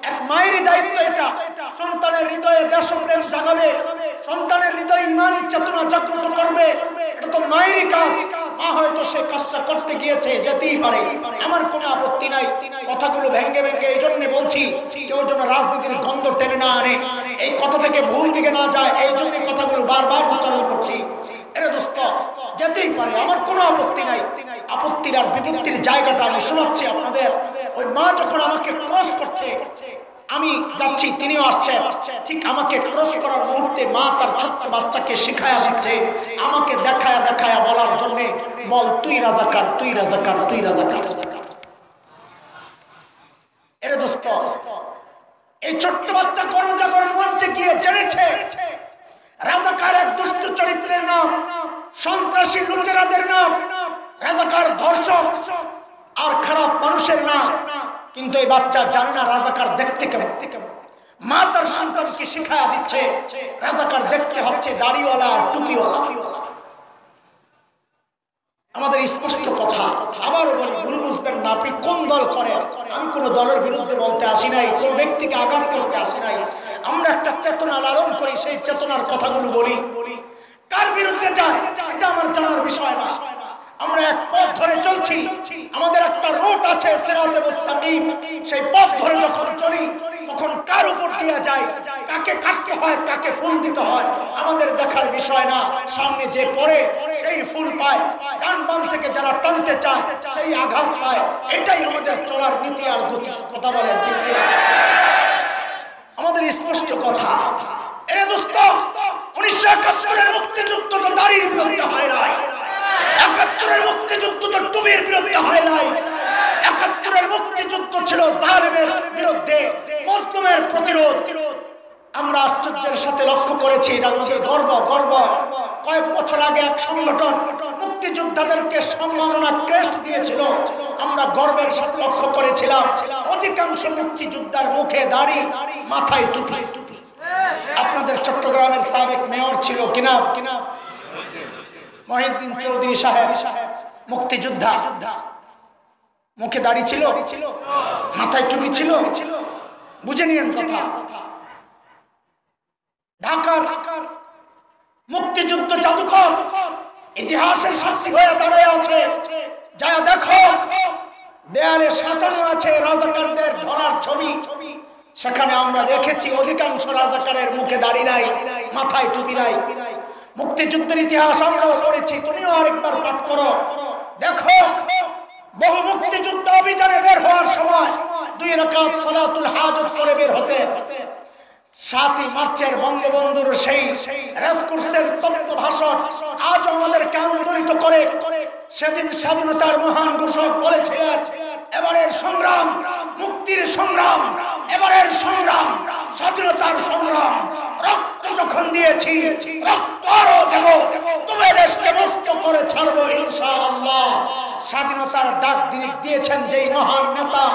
এক মায়েরই দায়িত্ব এটা, সন্তানের হৃদয়ে দেশপ্রেম জাগাবে, সন্তানের হৃদয়ে ঈমানী চেতনা জাগ্রত করবে, এটা তো মায়েরই কাজ। মা হয়তো সে কাজটা করতে গিয়েছে, যেতেই পারে, আমার কোনো আপত্তি নাই। কথাগুলো ভেঙ্গে ভেঙ্গে এই জন্য বলছি, কেউ যেন রাজনীতির গন্ধ টেনে না আনে, এই কথা থেকে ভুল দিকে না যায়, এই জন্য কথাগুলো বারবার উচ্চারণ করছি। এরে দোস্ত, যেতেই পারে, আমার কোনো আপত্তি নাই। আপত্তির আর বিপত্তির জায়গাটা আমি শোনাচ্ছি আপনাদের। ওই মা যখন আমাকে ক্রস করছে, আমি যাচ্ছি, তিনিও আসছে, ঠিক আমাকে ক্রস করার মুহূর্তে মা তার ছোট্ট বাচ্চাকে শিখায়া দিচ্ছে, আমাকে দেখায়া দেখায়া বলার জন্য, বল তুই রাজাকার, তুই রাজাকার, তুই রাজাকার। এরে দোস্ত, এই ছোট্ট বাচ্চা গণজাগরণ মঞ্চে গিয়ে জেনেছে রাজাকার এক দুষ্ট চরিত্রের নাম, সন্ত্রাসী লুটেরাদের নাম, রাজাকার ধর্ষক আর খারাপ মানুষের নাম। কিন্তু এই বাচ্চা জানে না রাজাকার দেখতে কেমন। মা তার সন্তানকে শিখায়া দিচ্ছে রাজাকার দেখতে হচ্ছে দাড়িওয়ালা আর টুপিওয়ালা। আমাদের স্পষ্ট কথা, আবারও বলি, ভুল বুঝবেন না, আপনি কোন দল করেন, আমি কোন দলের বিরুদ্ধে বলতে আসি নাই, কোন ব্যক্তিকে আঘাত করতে আসি নাই। আমরা একটা চেতনা লালন করি, সেই চেতনার কথাগুলো বলি। কার বিরুদ্ধে যায় এটা আমার জানার বিষয় না। আমরা এক পথ ধরে চলছি, আমাদের একটা রুট আছে সিরাতে মুস্তাকিম, সেই পথ ধরে যখন চলি তখন কার উপর দিয়ে যায়, কাকে কাটতে হয়, কাকে ফুল দিতে হয়, আমাদের দেখার বিষয় না। সামনে যে পড়ে সেই ফুল পায়, ডান বাম থেকে যারা টানতে চায় সেই আঘাত পায়। এটাই আমাদের চলার নীতি আর গতি। কথা বলেন ঠিক কিনা? আমাদের স্পষ্ট কথা। এরে দোস্ত, 1971-এর মুক্তিযুদ্ধ তো দাড়ির বিরুদ্ধে হয় নাই, 71-এর মুক্তিযুদ্ধ তো টুপির বিরুদ্ধে হয় নাই, 71-এর মুক্তিযুদ্ধ ছিল জালেমের বিরুদ্ধে, মজলুমের প্রতিরোধ। আমরা আশ্চর্যের সাথে লক্ষ্য করেছি, এটা আমাদের গর্ব। কয়েক বছর আগে এক সংগঠন মুক্তিযোদ্ধাদেরকে সম্মাননা ক্রেস্ট দিয়েছিল, আমরা গর্বের সাথে লক্ষ্য করেছিলাম অধিকাংশ মুক্তিযোদ্ধার মুখে দাড়ি, মাথায় টুপি। আপনাদের চট্টগ্রামের সাবেক মেয়র ছিল কিনা মহিউদ্দিন চৌধুরী সাহেব, মুক্তিযোদ্ধা, মুখে দাড়ি ছিল, মাথায় টুপি ছিল, বুঝে নিয়েন কথা। ঢাকার মুক্তিযুদ্ধ জাদুঘর ইতিহাসের সাক্ষী হয়ে দাঁড়িয়ে আছে, যা দেখো দেয়ালে সাঁটানো আছে রাজাকারদের ধরার ছবি। সেখানে আমরা দেখেছি অধিকাংশ রাজাকারের মুখে দাড়ি নাই, মাথায় টুপি নাই। মুক্তিযুদ্ধের ইতিহাস আমরাও পড়েছি, তুমিও আরেকবার পাঠ করো, দেখো বহু মুক্তিযুদ্ধ অভিযানে বের হওয়ার সময় 2 রাকাত সালাতুল হাজত করে বের হতে। 7ই মার্চের বঙ্গবন্ধুর সেই রেসকোর্সের তত্ত্ব ভাষণ আজ আমাদেরকে আন্দোলিত করে। সেদিন স্বাধীনতার মহান ঘোষক বলেছিলেন, এবারের সংগ্রাম মুক্তির সংগ্রাম, এবারের সংগ্রাম স্বাধীনতার সংগ্রাম। রক্ত যখন দিয়েছি, রক্ত আরো দেব, তুমি দেশকে মুক্ত করে ছাড়বো ইনশাআল্লাহ। স্বাধীনতার ডাক দিয়েছেন যেই মহান নেতা,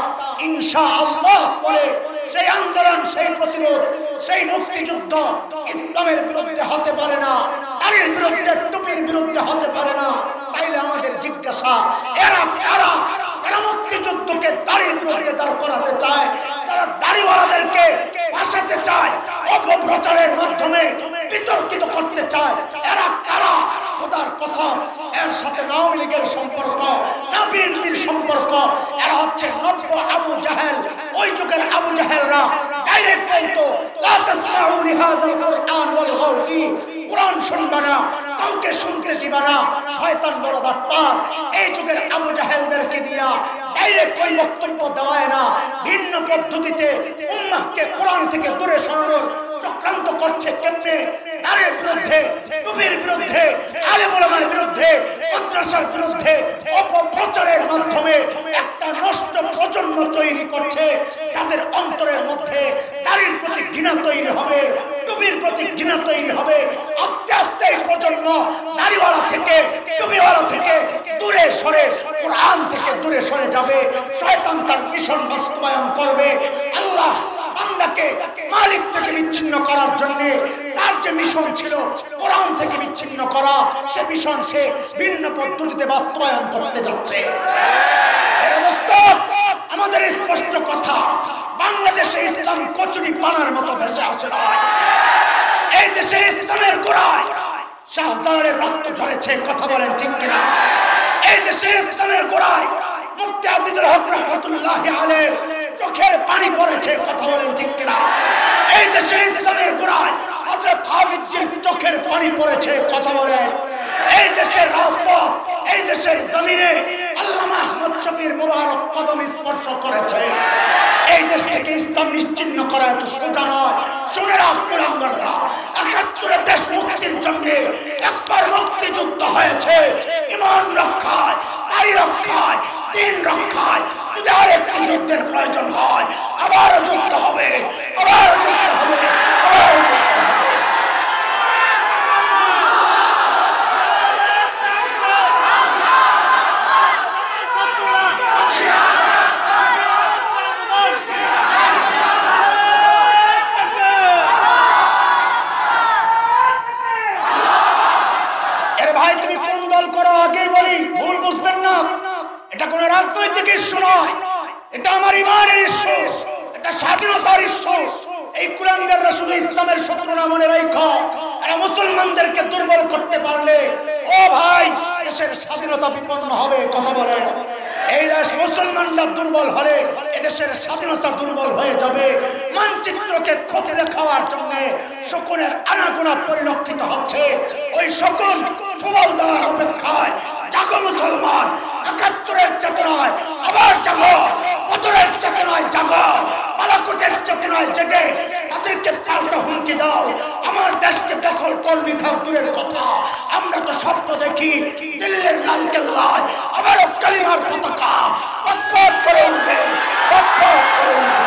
ইনশাআল্লাহ বলে সেই আন্দোলন, সেই প্রতিরোধ, সেই মুক্তিযুদ্ধ ইসলামের বিরুদ্ধে হতে পারে না, দাড়ির বিরুদ্ধে, টুপির বিরুদ্ধে হতে পারে না। তাইলে আমাদের জিজ্ঞাসা, এরা কারা যারা মুক্তিযুদ্ধকে দাড়ির বিরুদ্ধে দাঁড় করাতে চায়, যারা দাড়িওয়ালাদেরকে ভাসাতে চায়, অপপ্রচারের মাধ্যমে বিতর্কিত করতে চায়, এরা কারা? খোদার কসম, এর সাথে আওয়ামী লীগের সম্পর্ক না বিএনপির সম্পর্ক, এরা হচ্ছে নব্য আবু জাহেল। ওই যুগের আবু জাহেলরা ডাইরেক্ট বলতো, লা তাসমাউ লিহাযাল কুরআন ওয়ালগাউ ফি, কুরআন শুনবা না, কাউকে শুনতে দিবা না, শয়তান বড় বাটপার। এই যুগের আবু জাহেলদেরকে দিয়া ডাইরেক্ট ওই বক্তব্য দেওয়ায় না, ভিন্ন পদ্ধতিতে উম্মাহকে কোরআন থেকে দূরে সরানোর চক্রান্ত করছে। কেমনে? নারীর বিরুদ্ধে, টুপির বিরুদ্ধে, আলেম ওলামার বিরুদ্ধে, মাদ্রাসার বিরুদ্ধে অপপ্রচারের মাধ্যমে একটা নষ্ট প্রজন্ম তৈরি করছে, যাদের অন্তরের মধ্যে নারীর প্রতি ঘৃণা তৈরি হবে, টুপির প্রতি ঘৃণা তৈরি হবে। আস্তে আস্তে এই প্রজন্ম নারীওয়ালা থেকে, টুপিওয়ালা থেকে দূরে সরে, কোরআন থেকে দূরে সরে যাবে। শয়তান তার মিশন বাস্তবায়ন করবে। আল্লাহ বান্দাকে মালিক থেকে বিচ্ছিন্ন করার জন্য তার যে মিশন ছিল কোরআন থেকে বিচ্ছিন্ন করা, সে মিশন সে ভিন্ন পদ্ধতিতে বাস্তবায়ন করতে যাচ্ছে। এর অবস্থা আমাদের স্পষ্ট কথা, বাংলাদেশে ইসলাম কচুরি পানার মতো ভেসে আসছে। এই দেশে ইসলামের গোড়ায় শাহজালালের রক্ত ঝরেছে, কথা বলেন ঠিক কিনা? এই দেশে ইসলামের গোড়ায় মুফতি আজিজুল হক রাহমাতুল্লাহি আলাইহির চোখের পানি পড়েছে, কথা বলেন ঠিক কিনা? এই দেশে ইসলামের গোড়ায় হযরত হাফিজের চোখের পানি পড়েছে, কথা বলেন। এই দেশের রাজপথ, এই দেশের জমিনে আল্লামা আহমদ শফির মুবারক কদম স্পর্শ করেছে। এই দেশ থেকে ইসলাম নিশ্চিহ্ন করা এত সোজা নয়। শুনে রাখ কুলাঙ্গাররা, ৭১ দেশ মুক্তির জন্য একবার মুক্তিযুদ্ধ হয়েছে ঈমান রক্ষায়, নারী রক্ষায়, দিন রক্ষায়। যদি আরেকটি যুদ্ধের প্রয়োজন হয় আবারও যুদ্ধ হবে, আবারও যুদ্ধ হবে, আবারও যুদ্ধ হবে। এটা কোন রাজনৈতিক ইস্যু নয়, এটা আমার ইমানের ইস্যু, এটা স্বাধীনতার ইস্যু। এই কুলাঙ্গাররা শুধু ইসলামের শত্রু না, মনে রাখো। এরা মুসলমানদেরকে দুর্বল করতে পারলে ও ভাই দেশের স্বাধীনতা বিপন্ন হবে, কথা বলে। এই দেশ মুসলমানরা দুর্বল হলে এদেশের স্বাধীনতা দুর্বল হয়ে যাবে। মানচিত্রকে খোঁজে খাওয়ার জন্য শকুনের আনাগোনা পরিলক্ষিত হচ্ছে। ওই শকুন সবল দেওয়ার অপেক্ষায় জাগো মুসলমান, ৭১-এর চেতনায় আবার জাগো, বদরের চেতনায় জাগো, বালাকোটের চেতনায় জেগে তাদেরকে পাল্টা হুমকি দাও। আমার দেশকে দখল করবি থাক দূরের কথা, আমরা তো স্বপ্ন দেখি দিল্লির লালকেল্লায় আবারও কালিমার পতাকা পথ করে উঠবে, পথ করে উঠবে।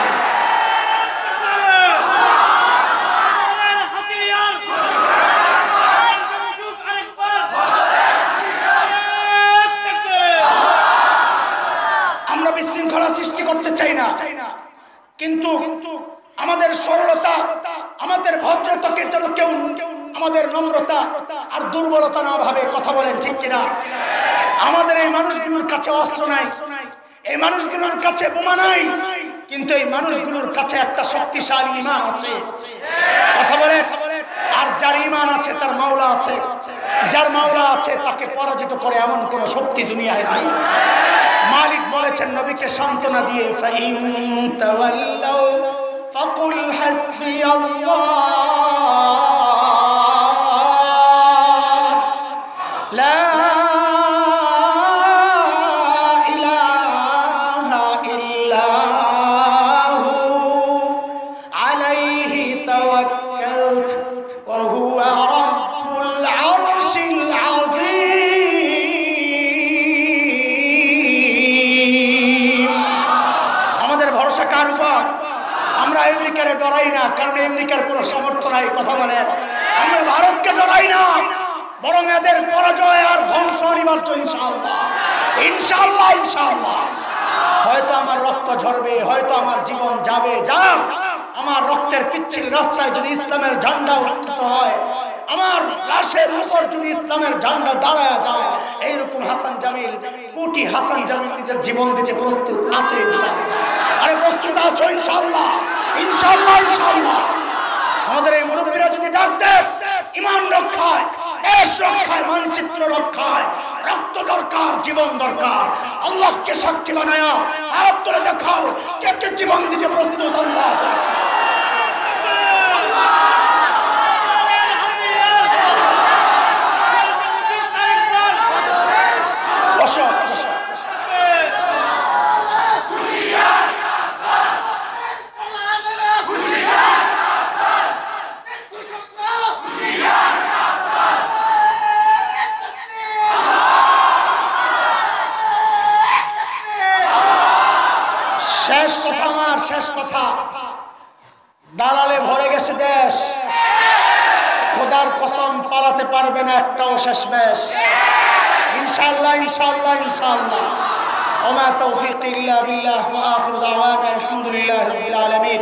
বিশৃঙ্খলা সৃষ্টি করতে চাই না, কিন্তু আমাদের সরলতা, আমাদের ভদ্রতাকে যেন কেউ আমাদের নম্রতা আর দুর্বলতা না ভাবে, কথা বলেন ঠিক কিনা? আমাদের এই মানুষগুলোর কাছে অস্ত্র নাই, এই মানুষগুলোর কাছে বোমা নাই, কিন্তু এই মানুষগুলোর কাছে একটা শক্তিশালী ঈমান আছে, কথা বলেন। আর যার ঈমান আছে তার মাওলা আছে, যার মাওলা আছে তাকে পরাজিত করে এমন কোন শক্তি দুনিয়ায় নাই। মালিক বলেছেন নবীকে সান্ত্বনা দিয়ে, ফাইন তাওয়াল্লাউ ফাকুল হাসবিয়াল্লাহ লা ইলাহা ইল্লাহু আলাইহি তাওয়াক্কালতু ওয়া হুয়া রাব্বুল আরশিল আযীম। আমাদের ভরসা কার উপর? আমরা আমেরিকারে ডরাই না, কারণ আমেরিকার কোনো সামর্থ্য নাই, কথা বলেন। আমরা ভারতকে ডরাই না, বরং এদের পরাজয় আর ধ্বংস অনিবার্য ইনশাআল্লাহ, ইনশাআল্লাহ, ইনশাআল্লাহ। হয়তো আমার রক্ত ঝরবে, হয়তো আমার জীবন যাবে, যাক। আমার রক্তের পিচ্ছিল রাস্তায় যদি ইসলামের ঝান্ডা উত্তোলিত হয়, আমার লাশের উপর যদি ইসলামের ঝান্ডা দাঁড়ায় যায়, এইরকম হাসান জামিল, কোটি হাসান জামিল নিজের জীবন দিতে প্রস্তুত আছে ইনশাআল্লাহ। আরে প্রস্তুত আছো ইনশাআল্লাহ, ইনশাআল্লাহ, ইনশাআল্লাহ। আমাদের এই মুরব্বীরা যদি ডাক দেয় ঈমান রক্ষায়, দেশ রক্ষায়, মানচিত্র রক্ষায়, রক্ত দরকার, জীবন দরকার। আল্লাহকে সাক্ষী বানায়া হাত তুলে দেখাও কে কে জীবন দিতে প্রস্তুত। আল্লাহ শেষ কথা, আমার শেষ কথা, দালালে ভরে গেছে দেশ, খোদার কসম পালাতে পারবে না একটাও শেষমেশ। ইনশাআল্লাহ, ইনশাআল্লাহ, ইনশাআল্লাহ। ওয়া মা তাওফীকি ইল্লা বিল্লাহ ওয়া আখিরু দাওয়ানা আলহামদুলিল্লাহি রাব্বিল আলামিন।